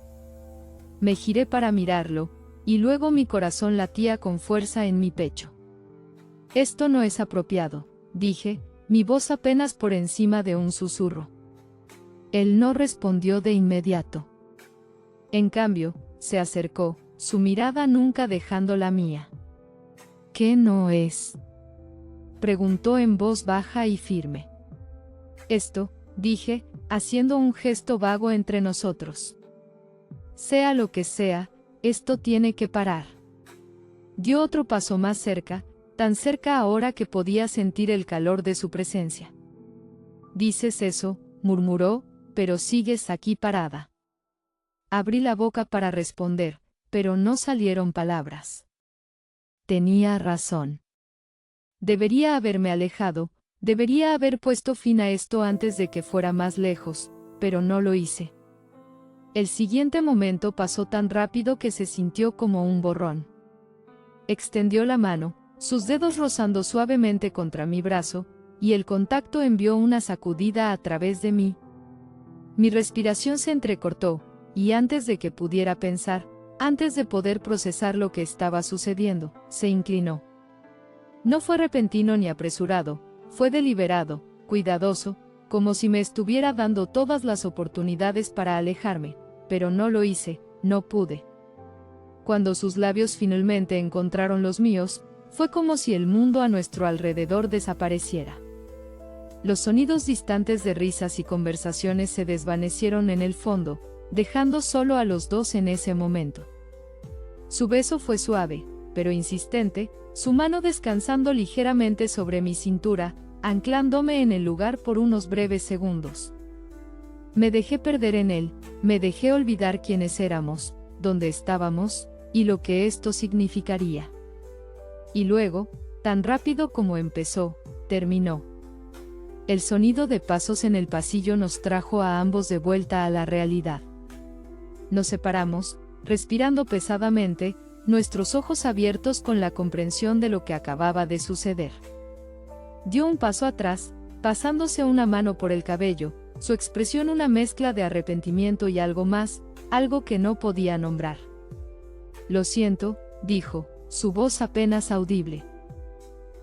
Speaker 2: Me giré para mirarlo, y luego mi corazón latía con fuerza en mi pecho. «Esto no es apropiado», dije, mi voz apenas por encima de un susurro. Él no respondió de inmediato. En cambio, se acercó, su mirada nunca dejando la mía. «¿Qué no es?», preguntó en voz baja y firme. «Esto», dije, haciendo un gesto vago entre nosotros. «Sea lo que sea, esto tiene que parar». Dio otro paso más cerca, tan cerca ahora que podía sentir el calor de su presencia. «Dices eso», murmuró, «pero sigues aquí parada». Abrí la boca para responder, pero no salieron palabras. Tenía razón. Debería haberme alejado, debería haber puesto fin a esto antes de que fuera más lejos, pero no lo hice. El siguiente momento pasó tan rápido que se sintió como un borrón. Extendió la mano, sus dedos rozando suavemente contra mi brazo, y el contacto envió una sacudida a través de mí. Mi respiración se entrecortó, y antes de que pudiera pensar, antes de poder procesar lo que estaba sucediendo, se inclinó. No fue repentino ni apresurado, fue deliberado, cuidadoso, como si me estuviera dando todas las oportunidades para alejarme, pero no lo hice, no pude. Cuando sus labios finalmente encontraron los míos, fue como si el mundo a nuestro alrededor desapareciera. Los sonidos distantes de risas y conversaciones se desvanecieron en el fondo, dejando solo a los dos en ese momento. Su beso fue suave, pero insistente, su mano descansando ligeramente sobre mi cintura, anclándome en el lugar por unos breves segundos. Me dejé perder en él, me dejé olvidar quiénes éramos, dónde estábamos, y lo que esto significaría. Y luego, tan rápido como empezó, terminó. El sonido de pasos en el pasillo nos trajo a ambos de vuelta a la realidad. Nos separamos, respirando pesadamente, nuestros ojos abiertos con la comprensión de lo que acababa de suceder. Dio un paso atrás, pasándose una mano por el cabello, su expresión una mezcla de arrepentimiento y algo más, algo que no podía nombrar. «Lo siento», dijo, su voz apenas audible.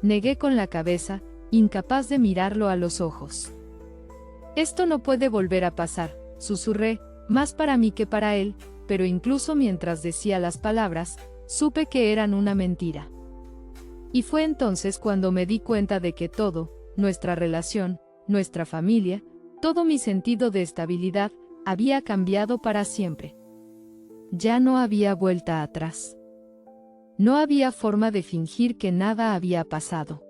Speaker 2: Negué con la cabeza, incapaz de mirarlo a los ojos. «Esto no puede volver a pasar», susurré, más para mí que para él, pero incluso mientras decía las palabras, supe que eran una mentira. Y fue entonces cuando me di cuenta de que todo, nuestra relación, nuestra familia, todo mi sentido de estabilidad, había cambiado para siempre. Ya no había vuelta atrás. No había forma de fingir que nada había pasado.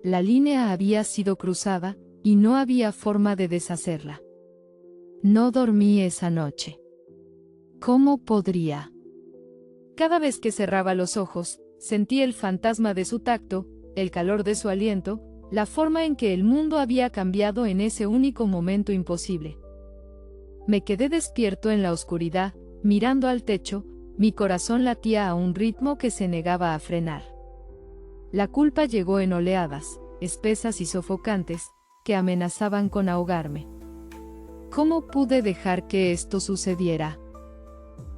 Speaker 2: La línea había sido cruzada, y no había forma de deshacerla. No dormí esa noche. ¿Cómo podría? Cada vez que cerraba los ojos, sentí el fantasma de su tacto, el calor de su aliento, la forma en que el mundo había cambiado en ese único momento imposible. Me quedé despierto en la oscuridad, mirando al techo, mi corazón latía a un ritmo que se negaba a frenar. La culpa llegó en oleadas, espesas y sofocantes, que amenazaban con ahogarme. ¿Cómo pude dejar que esto sucediera?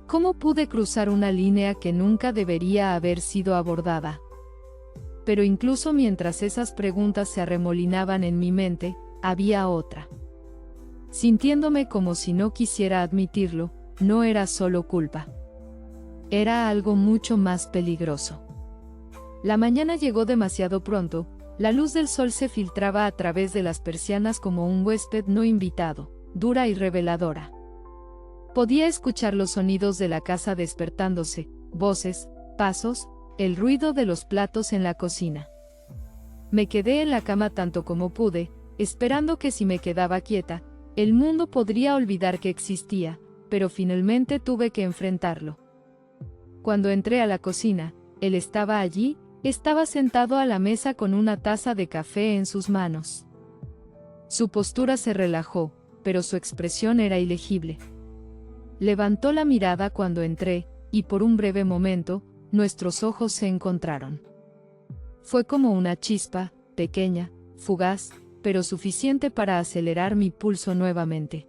Speaker 2: ¿Cómo pude cruzar una línea que nunca debería haber sido abordada? Pero incluso mientras esas preguntas se arremolinaban en mi mente, había otra. Sintiéndome como si no quisiera admitirlo, no era solo culpa. Era algo mucho más peligroso. La mañana llegó demasiado pronto, la luz del sol se filtraba a través de las persianas como un huésped no invitado, dura y reveladora. Podía escuchar los sonidos de la casa despertándose, voces, pasos, el ruido de los platos en la cocina. Me quedé en la cama tanto como pude, esperando que si me quedaba quieta, el mundo podría olvidar que existía, pero finalmente tuve que enfrentarlo. Cuando entré a la cocina, él estaba allí, estaba sentado a la mesa con una taza de café en sus manos. Su postura se relajó, pero su expresión era ilegible. Levantó la mirada cuando entré, y por un breve momento, nuestros ojos se encontraron. Fue como una chispa, pequeña, fugaz, pero suficiente para acelerar mi pulso nuevamente.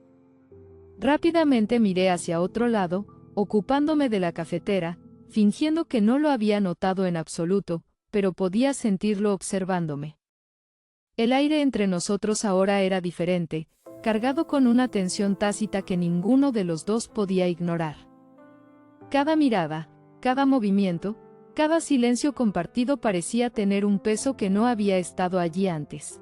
Speaker 2: Rápidamente miré hacia otro lado, ocupándome de la cafetera, fingiendo que no lo había notado en absoluto, pero podía sentirlo observándome. El aire entre nosotros ahora era diferente, cargado con una tensión tácita que ninguno de los dos podía ignorar. Cada mirada, cada movimiento, cada silencio compartido parecía tener un peso que no había estado allí antes.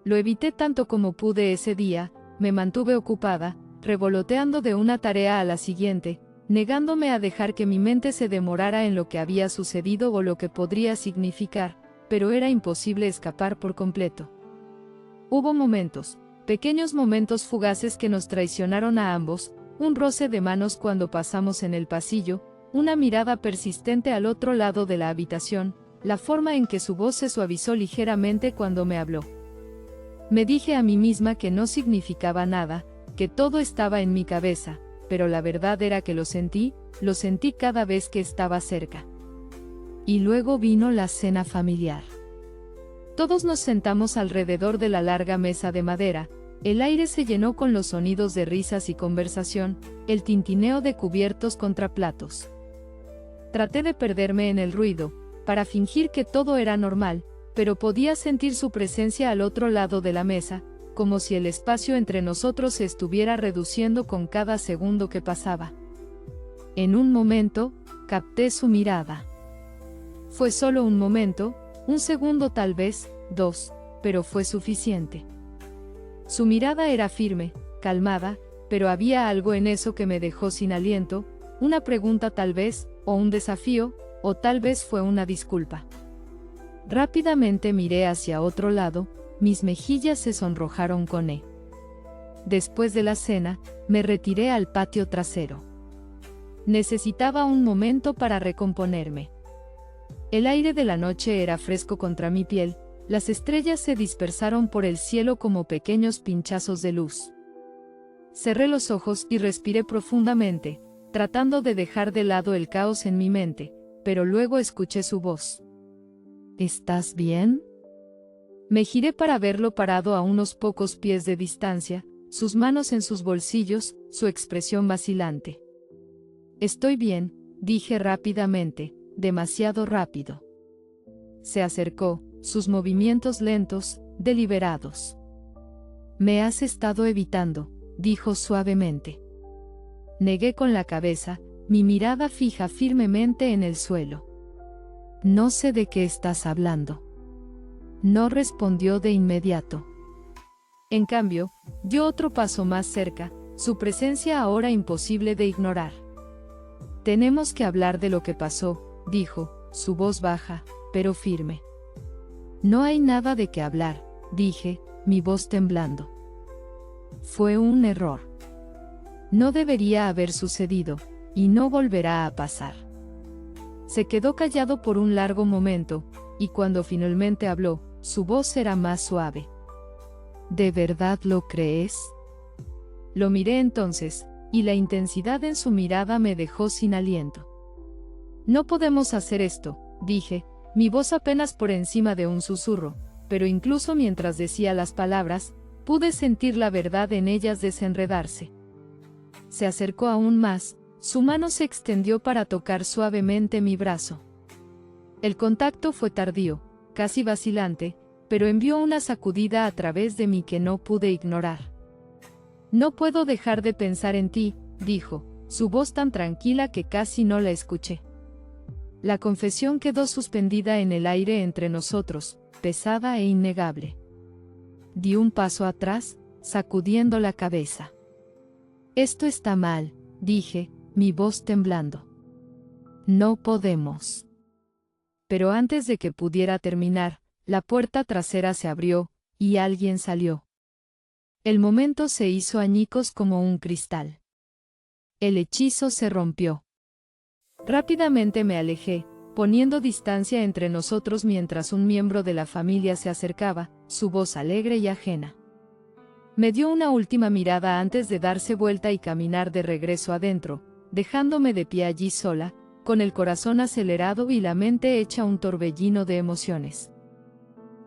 Speaker 2: Lo evité tanto como pude ese día, me mantuve ocupada, revoloteando de una tarea a la siguiente, negándome a dejar que mi mente se demorara en lo que había sucedido o lo que podría significar, pero era imposible escapar por completo. Hubo momentos, pequeños momentos fugaces que nos traicionaron a ambos, un roce de manos cuando pasamos en el pasillo, una mirada persistente al otro lado de la habitación, la forma en que su voz se suavizó ligeramente cuando me habló. Me dije a mí misma que no significaba nada, que todo estaba en mi cabeza, pero la verdad era que lo sentí cada vez que estaba cerca. Y luego vino la cena familiar. Todos nos sentamos alrededor de la larga mesa de madera, el aire se llenó con los sonidos de risas y conversación, el tintineo de cubiertos contra platos. Traté de perderme en el ruido, para fingir que todo era normal, pero podía sentir su presencia al otro lado de la mesa, como si el espacio entre nosotros se estuviera reduciendo con cada segundo que pasaba. En un momento, capté su mirada. Fue solo un momento, un segundo tal vez, 2, pero fue suficiente. Su mirada era firme, calmada, pero había algo en eso que me dejó sin aliento, una pregunta tal vez, o un desafío, o tal vez fue una disculpa. Rápidamente miré hacia otro lado, mis mejillas se sonrojaron con él. Después de la cena, me retiré al patio trasero. Necesitaba un momento para recomponerme. El aire de la noche era fresco contra mi piel, las estrellas se dispersaron por el cielo como pequeños pinchazos de luz. Cerré los ojos y respiré profundamente, tratando de dejar de lado el caos en mi mente, pero luego escuché su voz. ¿Estás bien? Me giré para verlo parado a unos pocos pies de distancia, sus manos en sus bolsillos, su expresión vacilante. Estoy bien, dije rápidamente, demasiado rápido. Se acercó, sus movimientos lentos, deliberados. Me has estado evitando, dijo suavemente. Negué con la cabeza, mi mirada fija firmemente en el suelo. No sé de qué estás hablando. No respondió de inmediato. En cambio, dio otro paso más cerca, su presencia ahora imposible de ignorar. Tenemos que hablar de lo que pasó, dijo, su voz baja, pero firme. No hay nada de qué hablar, dije, mi voz temblando. Fue un error. No debería haber sucedido, y no volverá a pasar. Se quedó callado por un largo momento, y cuando finalmente habló, su voz era más suave. ¿De verdad lo crees? Lo miré entonces, y la intensidad en su mirada me dejó sin aliento. No podemos hacer esto, dije, mi voz apenas por encima de un susurro, pero incluso mientras decía las palabras, pude sentir la verdad en ellas desenredarse. Se acercó aún más, su mano se extendió para tocar suavemente mi brazo. El contacto fue tardío, casi vacilante, pero envió una sacudida a través de mí que no pude ignorar. No puedo dejar de pensar en ti, dijo, su voz tan tranquila que casi no la escuché. La confesión quedó suspendida en el aire entre nosotros, pesada e innegable. Di un paso atrás, sacudiendo la cabeza. Esto está mal, dije, mi voz temblando. No podemos. Pero antes de que pudiera terminar, la puerta trasera se abrió, y alguien salió. El momento se hizo añicos como un cristal. El hechizo se rompió. Rápidamente me alejé, poniendo distancia entre nosotros mientras un miembro de la familia se acercaba, su voz alegre y ajena. Me dio una última mirada antes de darse vuelta y caminar de regreso adentro, dejándome de pie allí sola, con el corazón acelerado y la mente hecha un torbellino de emociones.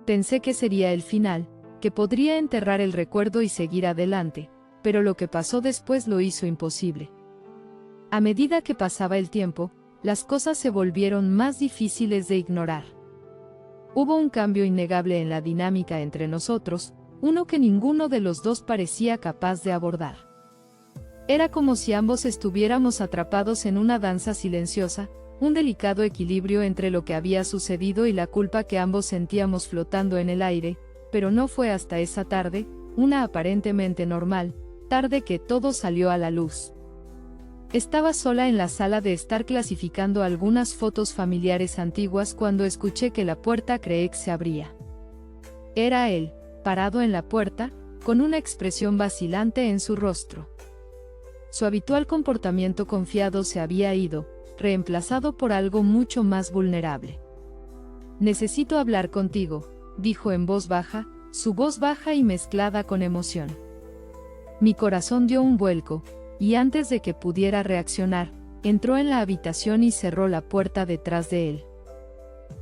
Speaker 2: Pensé que sería el final, que podría enterrar el recuerdo y seguir adelante, pero lo que pasó después lo hizo imposible. A medida que pasaba el tiempo, las cosas se volvieron más difíciles de ignorar. Hubo un cambio innegable en la dinámica entre nosotros, uno que ninguno de los dos parecía capaz de abordar. Era como si ambos estuviéramos atrapados en una danza silenciosa, un delicado equilibrio entre lo que había sucedido y la culpa que ambos sentíamos flotando en el aire, pero no fue hasta esa tarde, una aparentemente normal, tarde que todo salió a la luz. Estaba sola en la sala de estar clasificando algunas fotos familiares antiguas cuando escuché que la puerta Creek se abría. Era él, parado en la puerta, con una expresión vacilante en su rostro. Su habitual comportamiento confiado se había ido, reemplazado por algo mucho más vulnerable. «Necesito hablar contigo», dijo en voz baja, su voz baja y mezclada con emoción. Mi corazón dio un vuelco, y antes de que pudiera reaccionar, entró en la habitación y cerró la puerta detrás de él.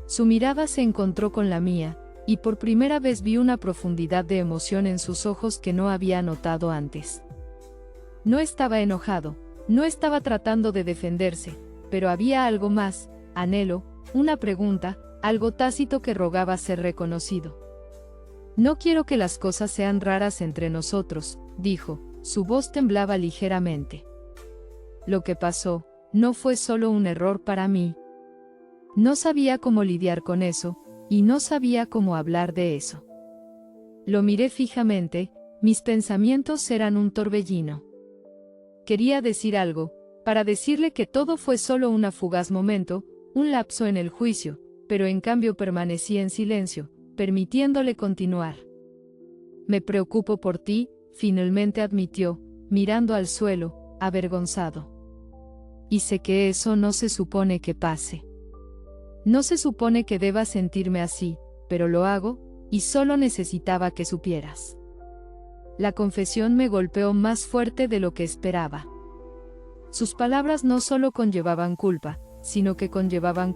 Speaker 2: Su mirada se encontró con la mía, y por primera vez vi una profundidad de emoción en sus ojos que no había notado antes. No estaba enojado, no estaba tratando de defenderse, pero había algo más, anhelo, una pregunta, algo tácito que rogaba ser reconocido. «No quiero que las cosas sean raras entre nosotros», dijo, su voz temblaba ligeramente. Lo que pasó, no fue solo un error para mí. No sabía cómo lidiar con eso, y no sabía cómo hablar de eso. Lo miré fijamente, mis pensamientos eran un torbellino. Quería decir algo, para decirle que todo fue solo un fugaz momento, un lapso en el juicio, pero en cambio permanecí en silencio, permitiéndole continuar. «Me preocupo por ti», finalmente admitió, mirando al suelo, avergonzado. «Y sé que eso no se supone que pase. No se supone que deba sentirme así, pero lo hago, y solo necesitaba que supieras». La confesión me golpeó más fuerte de lo que esperaba. Sus palabras no solo conllevaban culpa, sino que conllevaban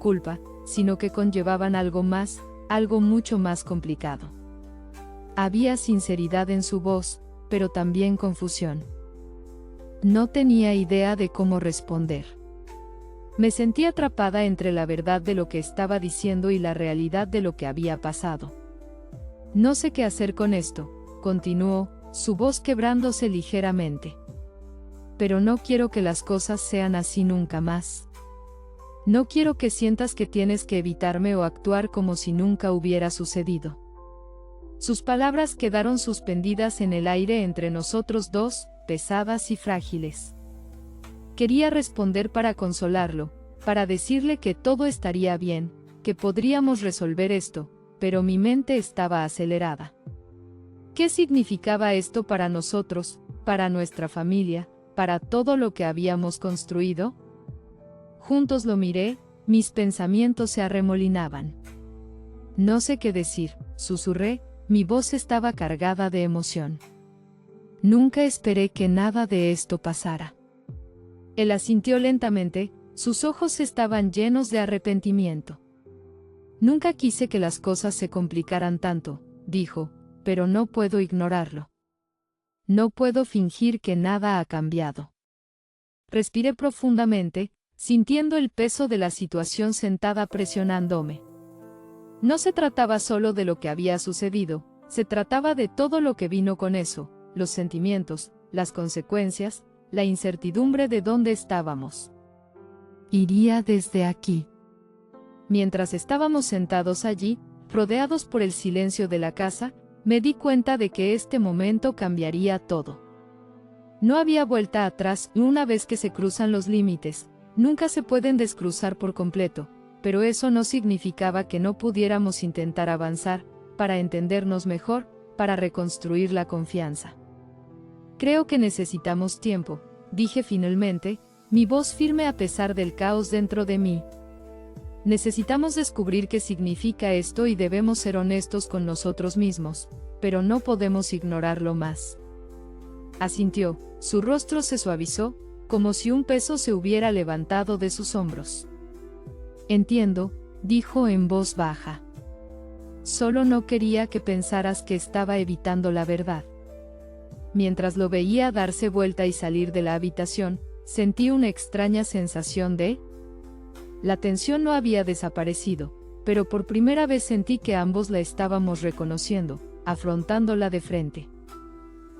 Speaker 2: algo más, algo mucho más complicado. Había sinceridad en su voz, pero también confusión. No tenía idea de cómo responder. Me sentí atrapada entre la verdad de lo que estaba diciendo y la realidad de lo que había pasado. «No sé qué hacer con esto», continuó, su voz quebrándose ligeramente. «Pero no quiero que las cosas sean así nunca más. No quiero que sientas que tienes que evitarme o actuar como si nunca hubiera sucedido». Sus palabras quedaron suspendidas en el aire entre nosotros dos, pesadas y frágiles. Quería responder para consolarlo, para decirle que todo estaría bien, que podríamos resolver esto, pero mi mente estaba acelerada. ¿Qué significaba esto para nosotros, para nuestra familia, para todo lo que habíamos construido? Juntos lo miré, mis pensamientos se arremolinaban. No sé qué decir, susurré, mi voz estaba cargada de emoción. Nunca esperé que nada de esto pasara. Él asintió lentamente, sus ojos estaban llenos de arrepentimiento. Nunca quise que las cosas se complicaran tanto, dijo, pero no puedo ignorarlo. No puedo fingir que nada ha cambiado. Respiré profundamente, sintiendo el peso de la situación sentada presionándome. No se trataba solo de lo que había sucedido, se trataba de todo lo que vino con eso, los sentimientos, las consecuencias, la incertidumbre de dónde estábamos. Iría desde aquí. Mientras estábamos sentados allí, rodeados por el silencio de la casa, me di cuenta de que este momento cambiaría todo. No había vuelta atrás y una vez que se cruzan los límites, nunca se pueden descruzar por completo, pero eso no significaba que no pudiéramos intentar avanzar, para entendernos mejor, para reconstruir la confianza. Creo que necesitamos tiempo, dije finalmente, mi voz firme a pesar del caos dentro de mí. Necesitamos descubrir qué significa esto y debemos ser honestos con nosotros mismos, pero no podemos ignorarlo más. Asintió, su rostro se suavizó, como si un peso se hubiera levantado de sus hombros. Entiendo, dijo en voz baja. Solo no quería que pensaras que estaba evitando la verdad. Mientras lo veía darse vuelta y salir de la habitación, sentí una extraña sensación de... La tensión no había desaparecido, pero por primera vez sentí que ambos la estábamos reconociendo, afrontándola de frente.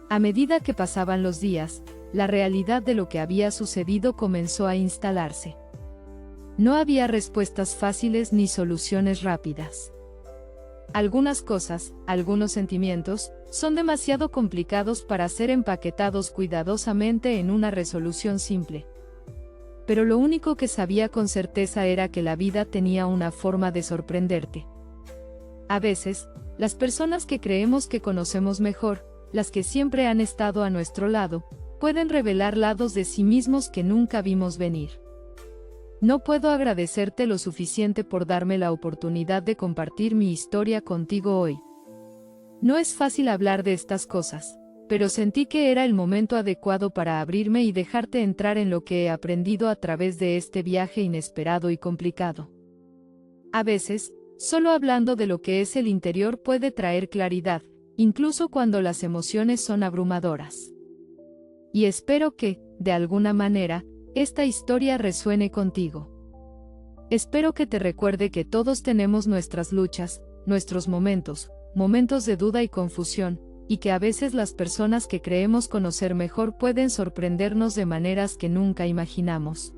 Speaker 2: A medida que pasaban los días, la realidad de lo que había sucedido comenzó a instalarse. No había respuestas fáciles ni soluciones rápidas. Algunas cosas, algunos sentimientos, son demasiado complicados para ser empaquetados cuidadosamente en una resolución simple. Pero lo único que sabía con certeza era que la vida tenía una forma de sorprenderte. A veces, las personas que creemos que conocemos mejor, las que siempre han estado a nuestro lado, pueden revelar lados de sí mismos que nunca vimos venir. No puedo agradecerte lo suficiente por darme la oportunidad de compartir mi historia contigo hoy. No es fácil hablar de estas cosas, pero sentí que era el momento adecuado para abrirme y dejarte entrar en lo que he aprendido a través de este viaje inesperado y complicado. A veces, solo hablando de lo que es el interior puede traer claridad, incluso cuando las emociones son abrumadoras. Y espero que, de alguna manera, esta historia resuene contigo. Espero que te recuerde que todos tenemos nuestras luchas, nuestros momentos de duda y confusión, y que a veces las personas que creemos conocer mejor pueden sorprendernos de maneras que nunca imaginamos.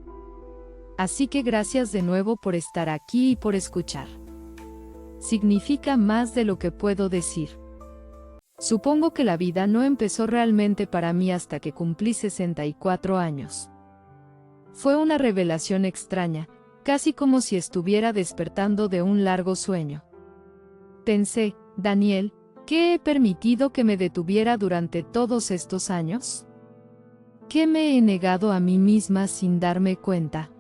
Speaker 2: Así que gracias de nuevo por estar aquí y por escuchar. Significa más de lo que puedo decir. Supongo que la vida no empezó realmente para mí hasta que cumplí 64 años. Fue una revelación extraña, casi como si estuviera despertando de un largo sueño. Pensé, Daniel, ¿qué he permitido que me detuviera durante todos estos años? ¿Qué me he negado a mí misma sin darme cuenta?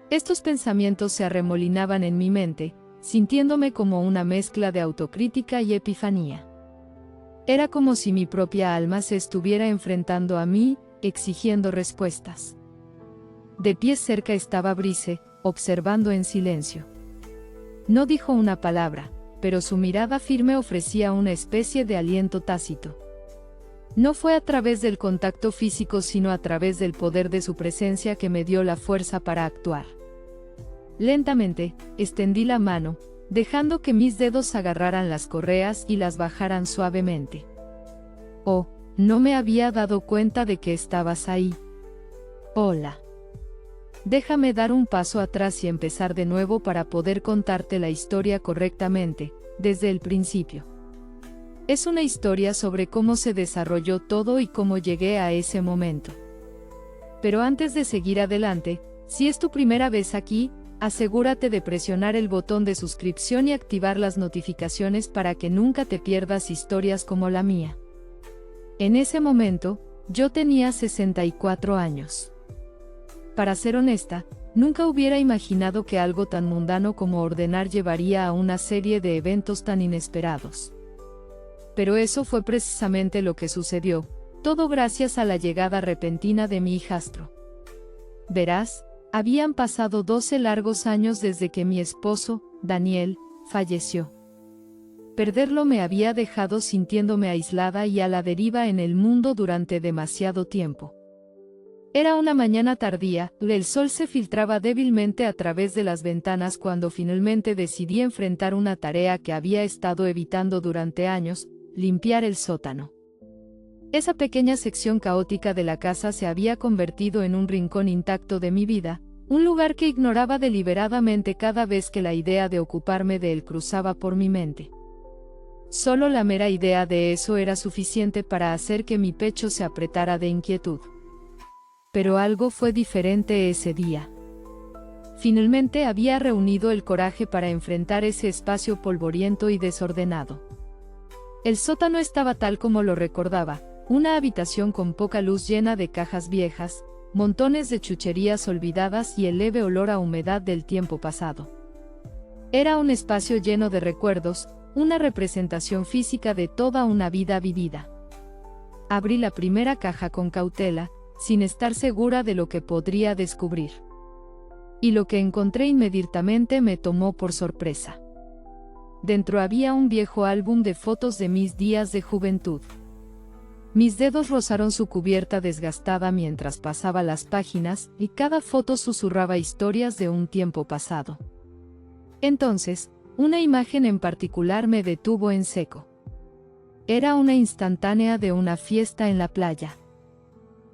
Speaker 2: Estos pensamientos se arremolinaban en mi mente, sintiéndome como una mezcla de autocrítica y epifanía. Era como si mi propia alma se estuviera enfrentando a mí, exigiendo respuestas. De pie cerca estaba Brice, observando en silencio. No dijo una palabra, pero su mirada firme ofrecía una especie de aliento tácito. No fue a través del contacto físico sino a través del poder de su presencia que me dio la fuerza para actuar. Lentamente, extendí la mano, dejando que mis dedos agarraran las correas y las bajaran suavemente. Oh, no me había dado cuenta de que estabas ahí. Hola. Déjame dar un paso atrás y empezar de nuevo para poder contarte la historia correctamente, desde el principio. Es una historia sobre cómo se desarrolló todo y cómo llegué a ese momento. Pero antes de seguir adelante, Si es tu primera vez aquí, asegúrate de presionar el botón de suscripción y activar las notificaciones para que nunca te pierdas historias como la mía. En ese momento, yo tenía 64 años. Para ser honesta, nunca hubiera imaginado que algo tan mundano como ordenar llevaría a una serie de eventos tan inesperados. Pero eso fue precisamente lo que sucedió, todo gracias a la llegada repentina de mi hijastro. Verás, habían pasado 12 largos años desde que mi esposo, Daniel, falleció. Perderlo me había dejado sintiéndome aislada y a la deriva en el mundo durante demasiado tiempo. Era una mañana tardía, el sol se filtraba débilmente a través de las ventanas cuando finalmente decidí enfrentar una tarea que había estado evitando durante años, limpiar el sótano. Esa pequeña sección caótica de la casa se había convertido en un rincón intacto de mi vida, un lugar que ignoraba deliberadamente cada vez que la idea de ocuparme de él cruzaba por mi mente. Solo la mera idea de eso era suficiente para hacer que mi pecho se apretara de inquietud. Pero algo fue diferente ese día. Finalmente había reunido el coraje para enfrentar ese espacio polvoriento y desordenado. El sótano estaba tal como lo recordaba, una habitación con poca luz llena de cajas viejas, montones de chucherías olvidadas y el leve olor a humedad del tiempo pasado. Era un espacio lleno de recuerdos, una representación física de toda una vida vivida. Abrí la primera caja con cautela, sin estar segura de lo que podría descubrir. Y lo que encontré inmediatamente me tomó por sorpresa. Dentro había un viejo álbum de fotos de mis días de juventud. Mis dedos rozaron su cubierta desgastada mientras pasaba las páginas, y cada foto susurraba historias de un tiempo pasado. Entonces, una imagen en particular me detuvo en seco. Era una instantánea de una fiesta en la playa.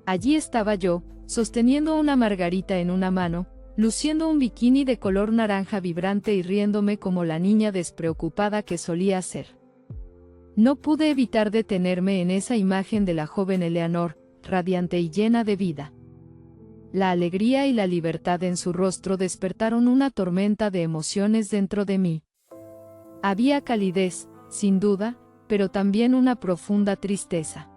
Speaker 2: Allí estaba yo, sosteniendo una margarita en una mano, luciendo un bikini de color naranja vibrante y riéndome como la niña despreocupada que solía ser. No pude evitar detenerme en esa imagen de la joven Eleanor, radiante y llena de vida. La alegría y la libertad en su rostro despertaron una tormenta de emociones dentro de mí. Había calidez, sin duda, pero también una profunda tristeza.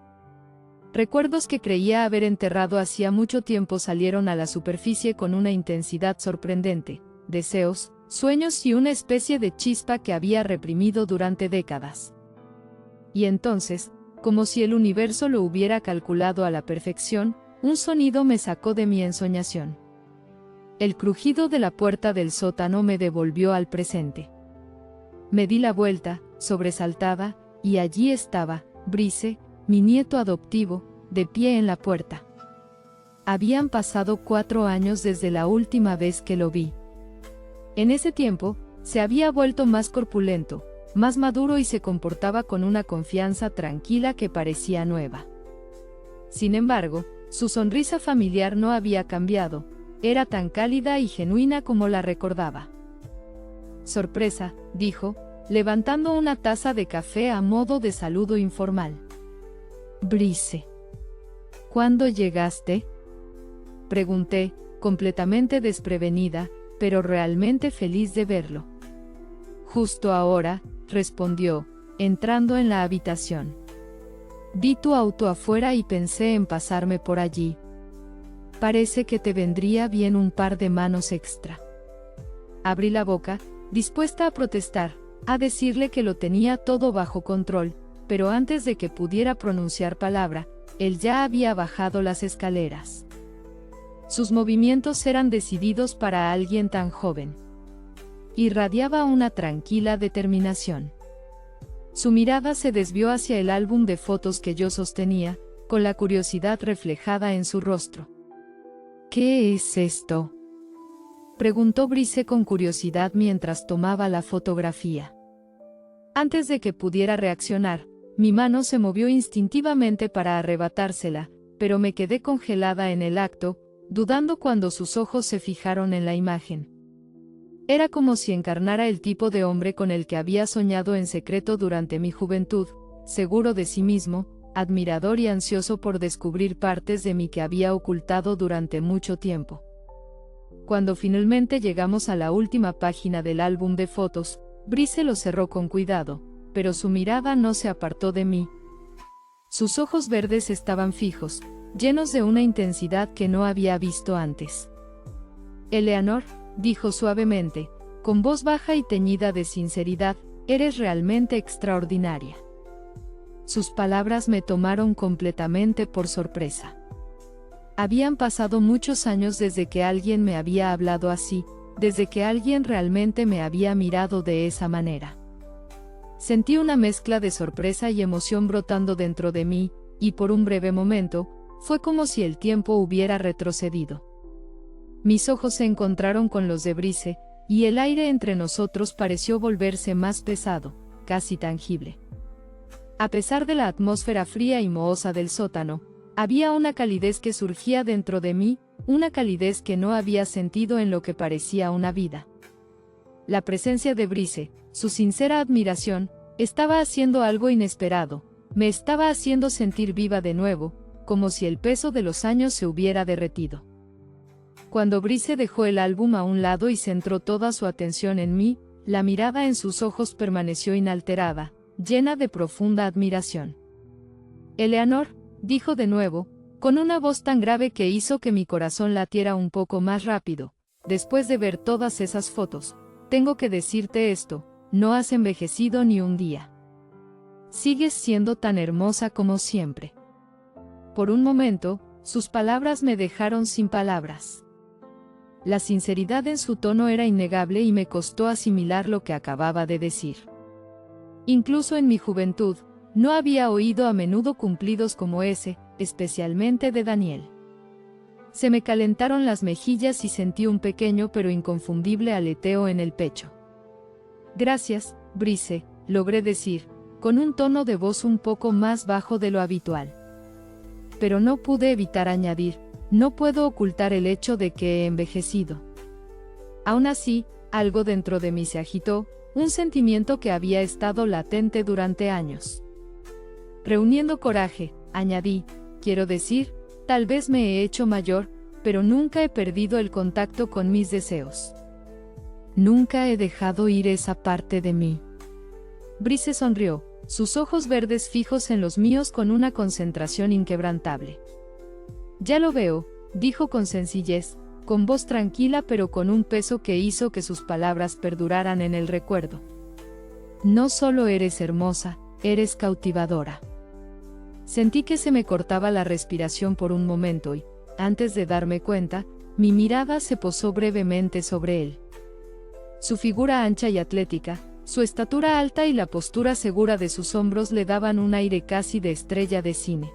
Speaker 2: Recuerdos que creía haber enterrado hacía mucho tiempo salieron a la superficie con una intensidad sorprendente, deseos, sueños y una especie de chispa que había reprimido durante décadas. Y entonces, como si el universo lo hubiera calculado a la perfección, un sonido me sacó de mi ensoñación. El crujido de la puerta del sótano me devolvió al presente. Me di la vuelta, sobresaltada, y allí estaba, Brice, mi nieto adoptivo, de pie en la puerta. Habían pasado 4 años desde la última vez que lo vi. En ese tiempo, se había vuelto más corpulento, más maduro y se comportaba con una confianza tranquila que parecía nueva. Sin embargo, su sonrisa familiar no había cambiado, era tan cálida y genuina como la recordaba. Sorpresa, dijo, levantando una taza de café a modo de saludo informal. Brice. ¿Cuándo llegaste? Pregunté, completamente desprevenida, pero realmente feliz de verlo. Justo ahora, respondió, entrando en la habitación. Vi tu auto afuera y pensé en pasarme por allí. Parece que te vendría bien un par de manos extra. Abrí la boca, dispuesta a protestar, a decirle que lo tenía todo bajo control, pero antes de que pudiera pronunciar palabra, él ya había bajado las escaleras. Sus movimientos eran decididos para alguien tan joven. Irradiaba una tranquila determinación. Su mirada se desvió hacia el álbum de fotos que yo sostenía, con la curiosidad reflejada en su rostro. ¿Qué es esto?, preguntó Brice con curiosidad mientras tomaba la fotografía. Antes de que pudiera reaccionar, mi mano se movió instintivamente para arrebatársela, pero me quedé congelada en el acto, dudando cuando sus ojos se fijaron en la imagen. Era como si encarnara el tipo de hombre con el que había soñado en secreto durante mi juventud, seguro de sí mismo, admirador y ansioso por descubrir partes de mí que había ocultado durante mucho tiempo. Cuando finalmente llegamos a la última página del álbum de fotos, Brice lo cerró con cuidado, pero su mirada no se apartó de mí. Sus ojos verdes estaban fijos, llenos de una intensidad que no había visto antes. «Eleanor», dijo suavemente, con voz baja y teñida de sinceridad, «eres realmente extraordinaria». Sus palabras me tomaron completamente por sorpresa. Habían pasado muchos años desde que alguien me había hablado así, desde que alguien realmente me había mirado de esa manera. Sentí una mezcla de sorpresa y emoción brotando dentro de mí, y por un breve momento, fue como si el tiempo hubiera retrocedido. Mis ojos se encontraron con los de Brice, y el aire entre nosotros pareció volverse más pesado, casi tangible. A pesar de la atmósfera fría y mohosa del sótano, había una calidez que surgía dentro de mí, una calidez que no había sentido en lo que parecía una vida. La presencia de Brice, su sincera admiración, estaba haciendo algo inesperado, me estaba haciendo sentir viva de nuevo, como si el peso de los años se hubiera derretido. Cuando Brice dejó el álbum a un lado y centró toda su atención en mí, la mirada en sus ojos permaneció inalterada, llena de profunda admiración. «Eleanor», dijo de nuevo, con una voz tan grave que hizo que mi corazón latiera un poco más rápido, «después de ver todas esas fotos, tengo que decirte esto, no has envejecido ni un día. Sigues siendo tan hermosa como siempre». Por un momento, sus palabras me dejaron sin palabras. La sinceridad en su tono era innegable y me costó asimilar lo que acababa de decir. Incluso en mi juventud, no había oído a menudo cumplidos como ese, especialmente de Daniel. Se me calentaron las mejillas y sentí un pequeño pero inconfundible aleteo en el pecho. «Gracias, Brice», logré decir, con un tono de voz un poco más bajo de lo habitual. Pero no pude evitar añadir, «no puedo ocultar el hecho de que he envejecido». Aún así, algo dentro de mí se agitó, un sentimiento que había estado latente durante años. Reuniendo coraje, añadí, «quiero decir, tal vez me he hecho mayor, pero nunca he perdido el contacto con mis deseos. Nunca he dejado ir esa parte de mí». Brice sonrió, sus ojos verdes fijos en los míos con una concentración inquebrantable. «Ya lo veo», dijo con sencillez, con voz tranquila pero con un peso que hizo que sus palabras perduraran en el recuerdo. «No solo eres hermosa, eres cautivadora». Sentí que se me cortaba la respiración por un momento y, antes de darme cuenta, mi mirada se posó brevemente sobre él. Su figura ancha y atlética, su estatura alta y la postura segura de sus hombros le daban un aire casi de estrella de cine.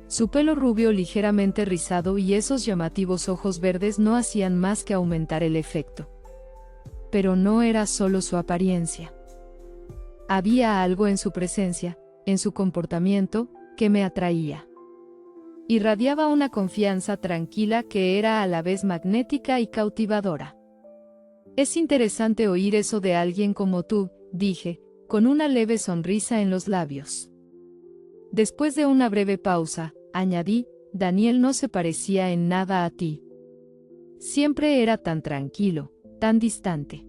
Speaker 2: Su pelo rubio ligeramente rizado y esos llamativos ojos verdes no hacían más que aumentar el efecto. Pero no era solo su apariencia. Había algo en su presencia, en su comportamiento, que me atraía. Irradiaba una confianza tranquila que era a la vez magnética y cautivadora. «Es interesante oír eso de alguien como tú», dije, con una leve sonrisa en los labios. Después de una breve pausa, añadí, «Daniel no se parecía en nada a ti. Siempre era tan tranquilo, tan distante.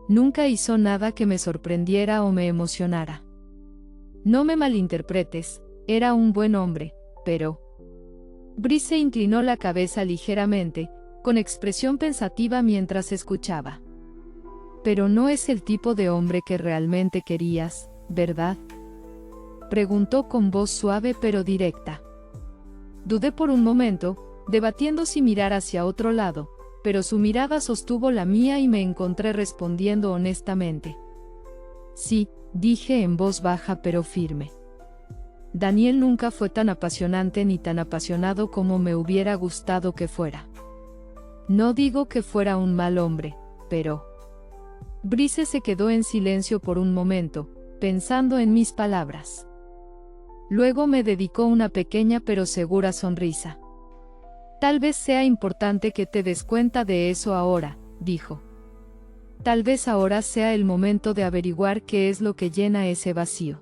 Speaker 2: Nunca hizo nada que me sorprendiera o me emocionara. No me malinterpretes, era un buen hombre, pero...». Brice inclinó la cabeza ligeramente, con expresión pensativa mientras escuchaba. «Pero no es el tipo de hombre que realmente querías, ¿verdad?», preguntó con voz suave pero directa. Dudé por un momento, debatiendo si mirar hacia otro lado, pero su mirada sostuvo la mía y me encontré respondiendo honestamente. «Sí», dije en voz baja pero firme. «Daniel nunca fue tan apasionante ni tan apasionado como me hubiera gustado que fuera. No digo que fuera un mal hombre, pero...». Brice se quedó en silencio por un momento, pensando en mis palabras. Luego me dedicó una pequeña pero segura sonrisa. «Tal vez sea importante que te des cuenta de eso ahora», dijo. «Tal vez ahora sea el momento de averiguar qué es lo que llena ese vacío».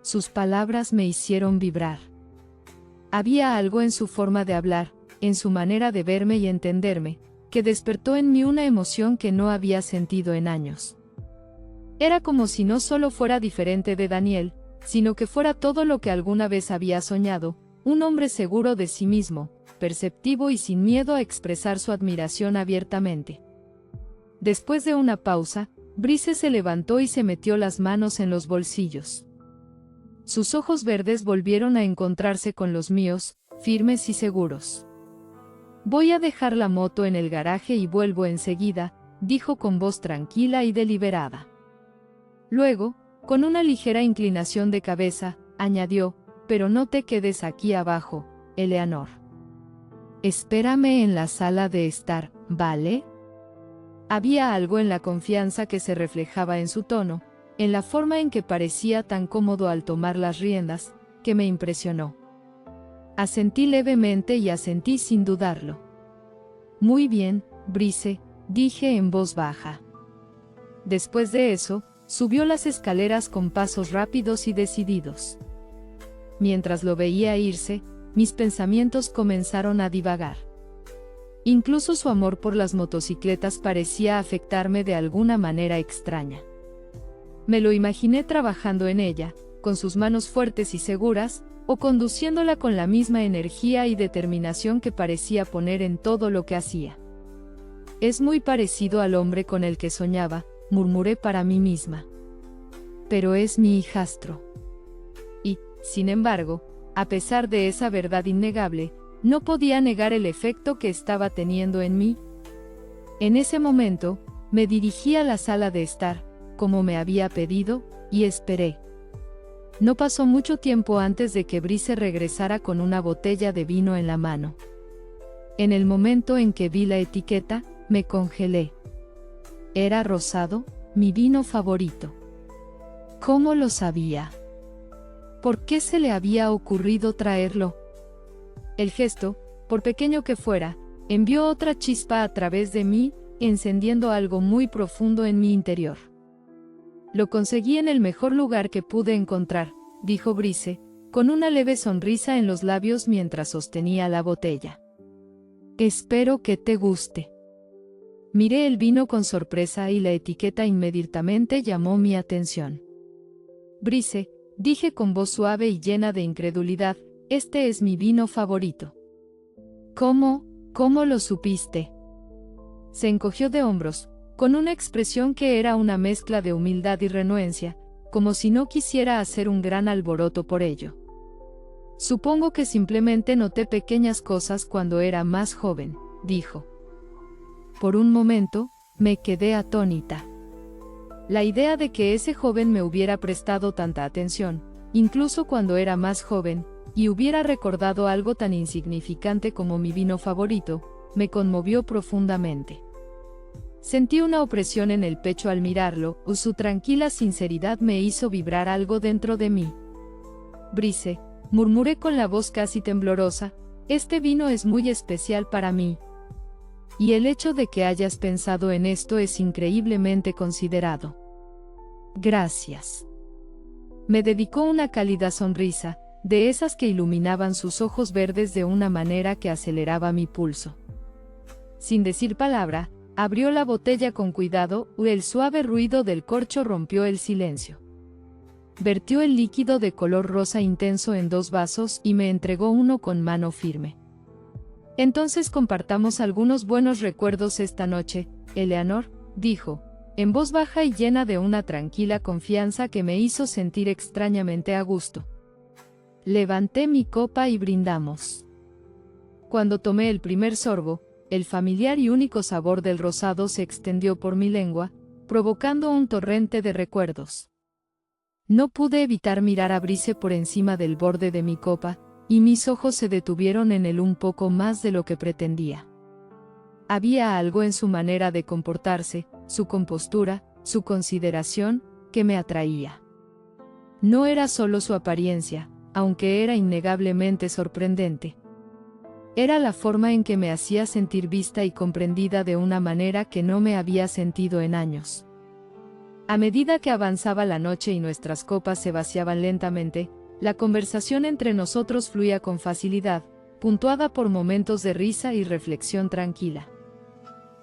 Speaker 2: Sus palabras me hicieron vibrar. Había algo en su forma de hablar, en su manera de verme y entenderme, que despertó en mí una emoción que no había sentido en años. Era como si no solo fuera diferente de Daniel, sino que fuera todo lo que alguna vez había soñado, un hombre seguro de sí mismo, perceptivo y sin miedo a expresar su admiración abiertamente. Después de una pausa, Brice se levantó y se metió las manos en los bolsillos. Sus ojos verdes volvieron a encontrarse con los míos, firmes y seguros. «Voy a dejar la moto en el garaje y vuelvo enseguida», dijo con voz tranquila y deliberada. Luego, con una ligera inclinación de cabeza, añadió: «Pero no te quedes aquí abajo, Eleanor. Espérame en la sala de estar, ¿vale?». Había algo en la confianza que se reflejaba en su tono, en la forma en que parecía tan cómodo al tomar las riendas, que me impresionó. Asentí levemente y asentí sin dudarlo. «Muy bien, Brice», dije en voz baja. Después de eso, subió las escaleras con pasos rápidos y decididos. Mientras lo veía irse, mis pensamientos comenzaron a divagar. Incluso su amor por las motocicletas parecía afectarme de alguna manera extraña. Me lo imaginé trabajando en ella, con sus manos fuertes y seguras, o conduciéndola con la misma energía y determinación que parecía poner en todo lo que hacía. «Es muy parecido al hombre con el que soñaba», murmuré para mí misma. «Pero es mi hijastro». Y, sin embargo, a pesar de esa verdad innegable, no podía negar el efecto que estaba teniendo en mí. En ese momento, me dirigí a la sala de estar, como me había pedido, y esperé. No pasó mucho tiempo antes de que Brice regresara con una botella de vino en la mano. En el momento en que vi la etiqueta, me congelé. Era rosado, mi vino favorito. ¿Cómo lo sabía? ¿Por qué se le había ocurrido traerlo? El gesto, por pequeño que fuera, envió otra chispa a través de mí, encendiendo algo muy profundo en mi interior. «Lo conseguí en el mejor lugar que pude encontrar», dijo Brice, con una leve sonrisa en los labios mientras sostenía la botella. «Espero que te guste». Miré el vino con sorpresa y la etiqueta inmediatamente llamó mi atención. «Brice», dije con voz suave y llena de incredulidad, «este es mi vino favorito». ¿Cómo lo supiste?». Se encogió de hombros, con una expresión que era una mezcla de humildad y renuencia, como si no quisiera hacer un gran alboroto por ello. «Supongo que simplemente noté pequeñas cosas cuando era más joven», dijo. Por un momento, me quedé atónita. La idea de que ese joven me hubiera prestado tanta atención, incluso cuando era más joven, y hubiera recordado algo tan insignificante como mi vino favorito, me conmovió profundamente. Sentí una opresión en el pecho al mirarlo, y su tranquila sinceridad me hizo vibrar algo dentro de mí. «Brice», murmuré con la voz casi temblorosa, «este vino es muy especial para mí. Y el hecho de que hayas pensado en esto es increíblemente considerado». «Gracias». Me dedicó una cálida sonrisa, de esas que iluminaban sus ojos verdes de una manera que aceleraba mi pulso. Sin decir palabra, abrió la botella con cuidado, y el suave ruido del corcho rompió el silencio. Vertió el líquido de color rosa intenso en 2 vasos y me entregó uno con mano firme. «Entonces compartamos algunos buenos recuerdos esta noche, Eleanor», dijo, en voz baja y llena de una tranquila confianza que me hizo sentir extrañamente a gusto. Levanté mi copa y brindamos. Cuando tomé el primer sorbo, el familiar y único sabor del rosado se extendió por mi lengua, provocando un torrente de recuerdos. No pude evitar mirar a Brice por encima del borde de mi copa, y mis ojos se detuvieron en él un poco más de lo que pretendía. Había algo en su manera de comportarse, su compostura, su consideración, que me atraía. No era solo su apariencia, aunque era innegablemente sorprendente. Era la forma en que me hacía sentir vista y comprendida de una manera que no me había sentido en años. A medida que avanzaba la noche y nuestras copas se vaciaban lentamente, la conversación entre nosotros fluía con facilidad, puntuada por momentos de risa y reflexión tranquila.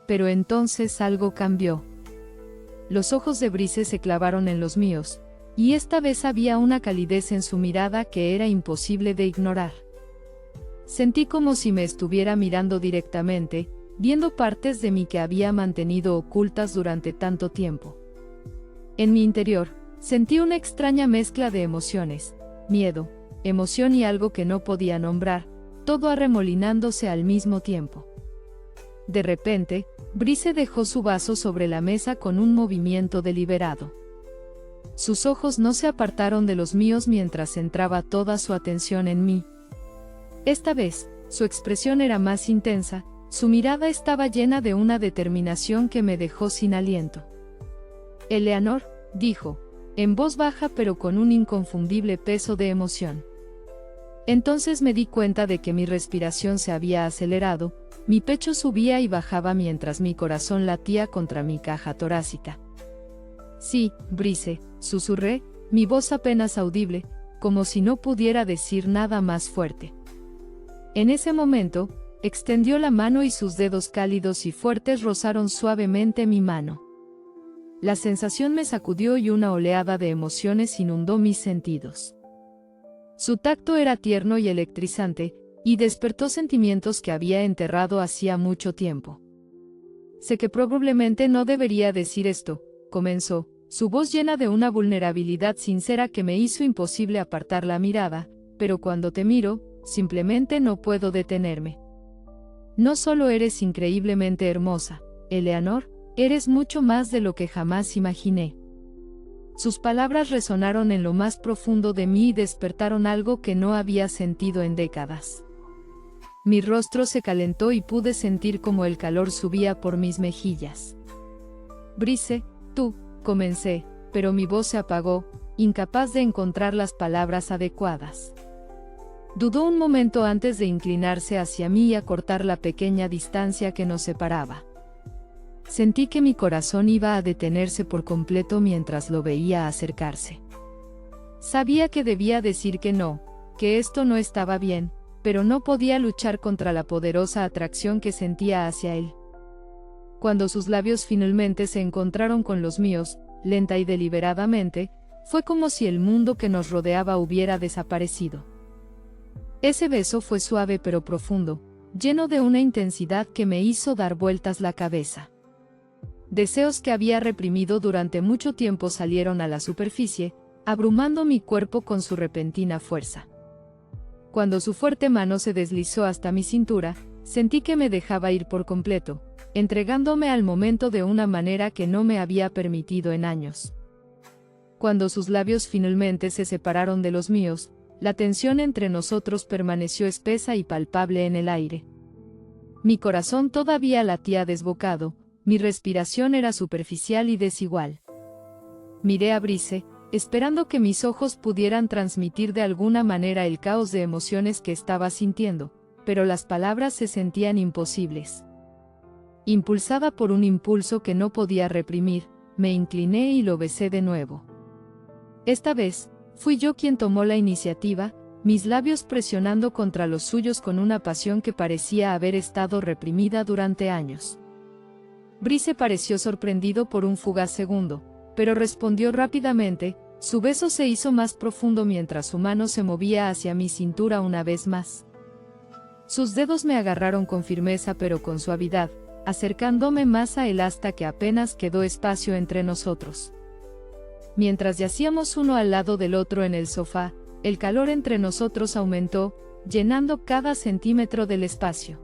Speaker 2: Pero entonces algo cambió. Los ojos de Brice se clavaron en los míos, y esta vez había una calidez en su mirada que era imposible de ignorar. Sentí como si me estuviera mirando directamente, viendo partes de mí que había mantenido ocultas durante tanto tiempo. En mi interior, sentí una extraña mezcla de emociones, miedo, emoción y algo que no podía nombrar, todo arremolinándose al mismo tiempo. De repente, Brice dejó su vaso sobre la mesa con un movimiento deliberado. Sus ojos no se apartaron de los míos mientras centraba toda su atención en mí. Esta vez, su expresión era más intensa, su mirada estaba llena de una determinación que me dejó sin aliento. «Eleanor», dijo, en voz baja pero con un inconfundible peso de emoción. Entonces me di cuenta de que mi respiración se había acelerado, mi pecho subía y bajaba mientras mi corazón latía contra mi caja torácica. «Sí, Brice», susurré, mi voz apenas audible, como si no pudiera decir nada más fuerte. En ese momento, extendió la mano y sus dedos cálidos y fuertes rozaron suavemente mi mano. La sensación me sacudió y una oleada de emociones inundó mis sentidos. Su tacto era tierno y electrizante, y despertó sentimientos que había enterrado hacía mucho tiempo. «Sé que probablemente no debería decir esto», comenzó, su voz llena de una vulnerabilidad sincera que me hizo imposible apartar la mirada, «pero cuando te miro, simplemente no puedo detenerme. No solo eres increíblemente hermosa, Eleanor, eres mucho más de lo que jamás imaginé». Sus palabras resonaron en lo más profundo de mí y despertaron algo que no había sentido en décadas. Mi rostro se calentó y pude sentir como el calor subía por mis mejillas. «Brice, tú», comencé, pero mi voz se apagó, incapaz de encontrar las palabras adecuadas. Dudó un momento antes de inclinarse hacia mí y acortar la pequeña distancia que nos separaba. Sentí que mi corazón iba a detenerse por completo mientras lo veía acercarse. Sabía que debía decir que no, que esto no estaba bien, pero no podía luchar contra la poderosa atracción que sentía hacia él. Cuando sus labios finalmente se encontraron con los míos, lenta y deliberadamente, fue como si el mundo que nos rodeaba hubiera desaparecido. Ese beso fue suave pero profundo, lleno de una intensidad que me hizo dar vueltas la cabeza. Deseos que había reprimido durante mucho tiempo salieron a la superficie, abrumando mi cuerpo con su repentina fuerza. Cuando su fuerte mano se deslizó hasta mi cintura, sentí que me dejaba ir por completo, entregándome al momento de una manera que no me había permitido en años. Cuando sus labios finalmente se separaron de los míos, la tensión entre nosotros permaneció espesa y palpable en el aire. Mi corazón todavía latía desbocado, mi respiración era superficial y desigual. Miré a Brice, esperando que mis ojos pudieran transmitir de alguna manera el caos de emociones que estaba sintiendo, pero las palabras se sentían imposibles. Impulsada por un impulso que no podía reprimir, me incliné y lo besé de nuevo. Esta vez, fui yo quien tomó la iniciativa, mis labios presionando contra los suyos con una pasión que parecía haber estado reprimida durante años. Brice pareció sorprendido por un fugaz segundo, pero respondió rápidamente, su beso se hizo más profundo mientras su mano se movía hacia mi cintura una vez más. Sus dedos me agarraron con firmeza pero con suavidad, acercándome más a él hasta que apenas quedó espacio entre nosotros. Mientras yacíamos uno al lado del otro en el sofá, el calor entre nosotros aumentó, llenando cada centímetro del espacio.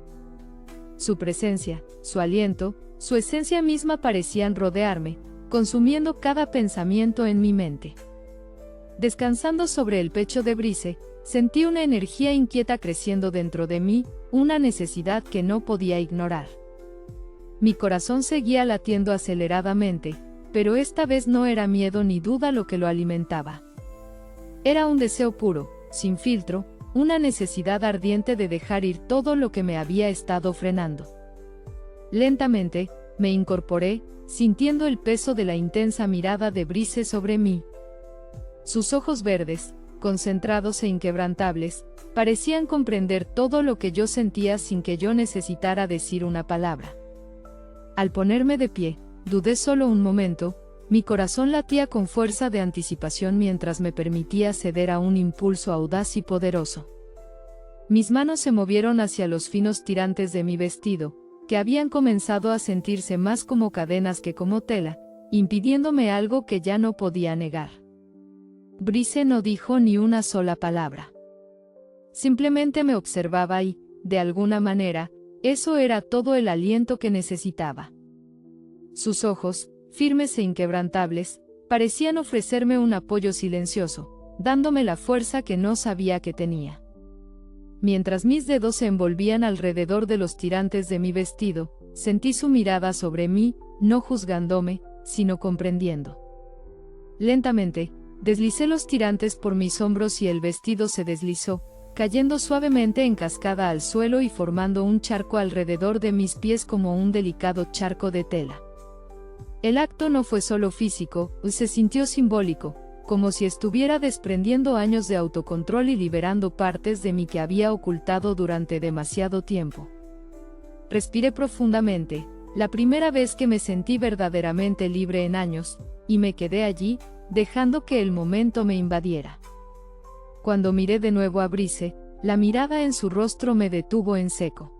Speaker 2: Su presencia, su aliento, su esencia misma parecían rodearme, consumiendo cada pensamiento en mi mente. Descansando sobre el pecho de Brice, sentí una energía inquieta creciendo dentro de mí, una necesidad que no podía ignorar. Mi corazón seguía latiendo aceleradamente, pero esta vez no era miedo ni duda lo que lo alimentaba. Era un deseo puro, sin filtro, una necesidad ardiente de dejar ir todo lo que me había estado frenando. Lentamente, me incorporé, sintiendo el peso de la intensa mirada de Brice sobre mí. Sus ojos verdes, concentrados e inquebrantables, parecían comprender todo lo que yo sentía sin que yo necesitara decir una palabra. Al ponerme de pie, dudé solo un momento, mi corazón latía con fuerza de anticipación mientras me permitía ceder a un impulso audaz y poderoso. Mis manos se movieron hacia los finos tirantes de mi vestido, que habían comenzado a sentirse más como cadenas que como tela, impidiéndome algo que ya no podía negar. Brice no dijo ni una sola palabra. Simplemente me observaba y, de alguna manera, eso era todo el aliento que necesitaba. Sus ojos, firmes e inquebrantables, parecían ofrecerme un apoyo silencioso, dándome la fuerza que no sabía que tenía. Mientras mis dedos se envolvían alrededor de los tirantes de mi vestido, sentí su mirada sobre mí, no juzgándome, sino comprendiendo. Lentamente, deslicé los tirantes por mis hombros y el vestido se deslizó, cayendo suavemente en cascada al suelo y formando un charco alrededor de mis pies como un delicado charco de tela. El acto no fue solo físico, se sintió simbólico, como si estuviera desprendiendo años de autocontrol y liberando partes de mí que había ocultado durante demasiado tiempo. Respiré profundamente, la primera vez que me sentí verdaderamente libre en años, y me quedé allí, dejando que el momento me invadiera. Cuando miré de nuevo a Brice, la mirada en su rostro me detuvo en seco.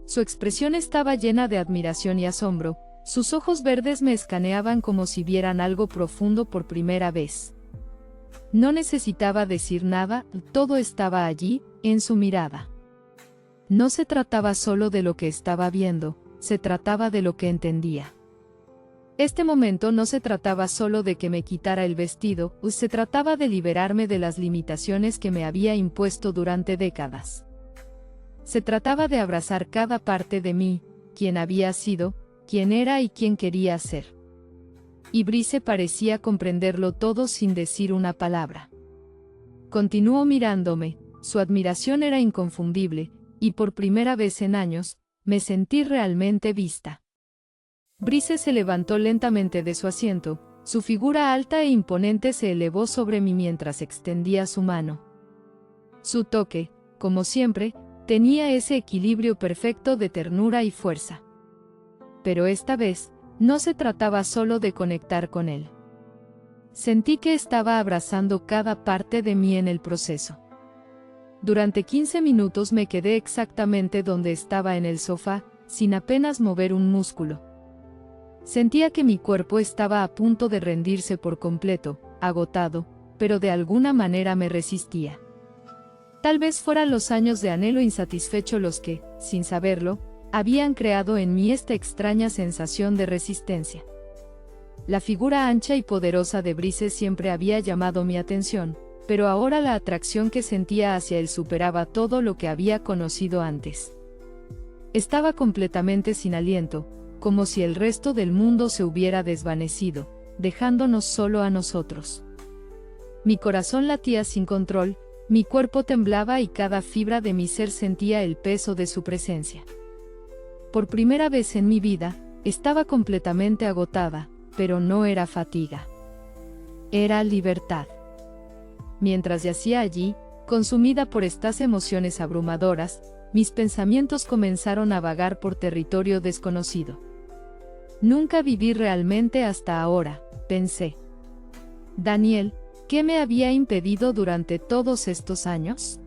Speaker 2: Su expresión estaba llena de admiración y asombro. Sus ojos verdes me escaneaban como si vieran algo profundo por primera vez. No necesitaba decir nada, todo estaba allí, en su mirada. No se trataba solo de lo que estaba viendo, se trataba de lo que entendía. Este momento no se trataba solo de que me quitara el vestido, se trataba de liberarme de las limitaciones que me había impuesto durante décadas. Se trataba de abrazar cada parte de mí, quien había sido, quién era y quién quería ser. Y Brice parecía comprenderlo todo sin decir una palabra. Continuó mirándome, su admiración era inconfundible, y por primera vez en años, me sentí realmente vista. Brice se levantó lentamente de su asiento, su figura alta e imponente se elevó sobre mí mientras extendía su mano. Su toque, como siempre, tenía ese equilibrio perfecto de ternura y fuerza. Pero esta vez, no se trataba solo de conectar con él. Sentí que estaba abrazando cada parte de mí en el proceso. Durante 15 minutos me quedé exactamente donde estaba en el sofá, sin apenas mover un músculo. Sentía que mi cuerpo estaba a punto de rendirse por completo, agotado, pero de alguna manera me resistía. Tal vez fueran los años de anhelo insatisfecho los que, sin saberlo, habían creado en mí esta extraña sensación de resistencia. La figura ancha y poderosa de Brice siempre había llamado mi atención, pero ahora la atracción que sentía hacia él superaba todo lo que había conocido antes. Estaba completamente sin aliento, como si el resto del mundo se hubiera desvanecido, dejándonos solo a nosotros. Mi corazón latía sin control, mi cuerpo temblaba y cada fibra de mi ser sentía el peso de su presencia. Por primera vez en mi vida, estaba completamente agotada, pero no era fatiga. Era libertad. Mientras yacía allí, consumida por estas emociones abrumadoras, mis pensamientos comenzaron a vagar por territorio desconocido. Nunca viví realmente hasta ahora, pensé. Daniel, ¿qué me había impedido durante todos estos años?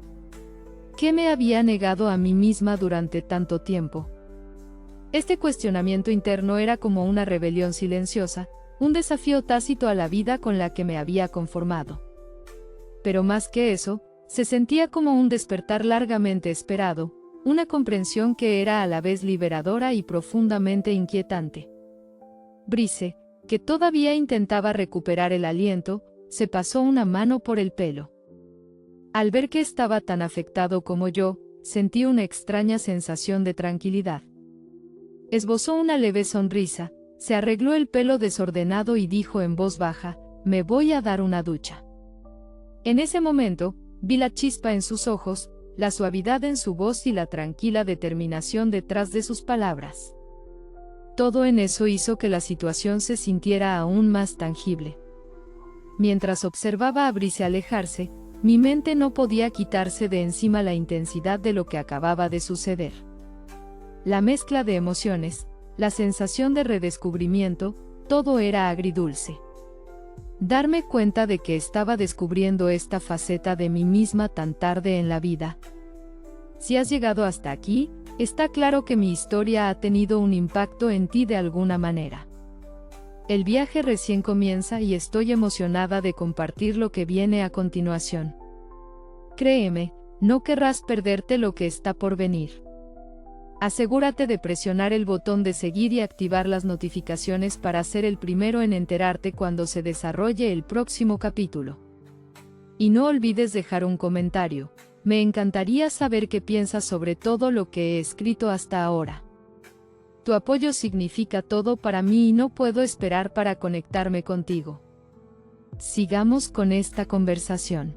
Speaker 2: ¿Qué me había negado a mí misma durante tanto tiempo? Este cuestionamiento interno era como una rebelión silenciosa, un desafío tácito a la vida con la que me había conformado. Pero más que eso, se sentía como un despertar largamente esperado, una comprensión que era a la vez liberadora y profundamente inquietante. Brice, que todavía intentaba recuperar el aliento, se pasó una mano por el pelo. Al ver que estaba tan afectado como yo, sentí una extraña sensación de tranquilidad. Esbozó una leve sonrisa, se arregló el pelo desordenado y dijo en voz baja, «Me voy a dar una ducha». En ese momento, vi la chispa en sus ojos, la suavidad en su voz y la tranquila determinación detrás de sus palabras. Todo en eso hizo que la situación se sintiera aún más tangible. Mientras observaba a Brice alejarse, mi mente no podía quitarse de encima la intensidad de lo que acababa de suceder. La mezcla de emociones, la sensación de redescubrimiento, todo era agridulce. Darme cuenta de que estaba descubriendo esta faceta de mí misma tan tarde en la vida. Si has llegado hasta aquí, está claro que mi historia ha tenido un impacto en ti de alguna manera. El viaje recién comienza y estoy emocionada de compartir lo que viene a continuación. Créeme, no querrás perderte lo que está por venir. Asegúrate de presionar el botón de seguir y activar las notificaciones para ser el primero en enterarte cuando se desarrolle el próximo capítulo. Y no olvides dejar un comentario. Me encantaría saber qué piensas sobre todo lo que he escrito hasta ahora. Tu apoyo significa todo para mí y no puedo esperar para conectarme contigo. Sigamos con esta conversación.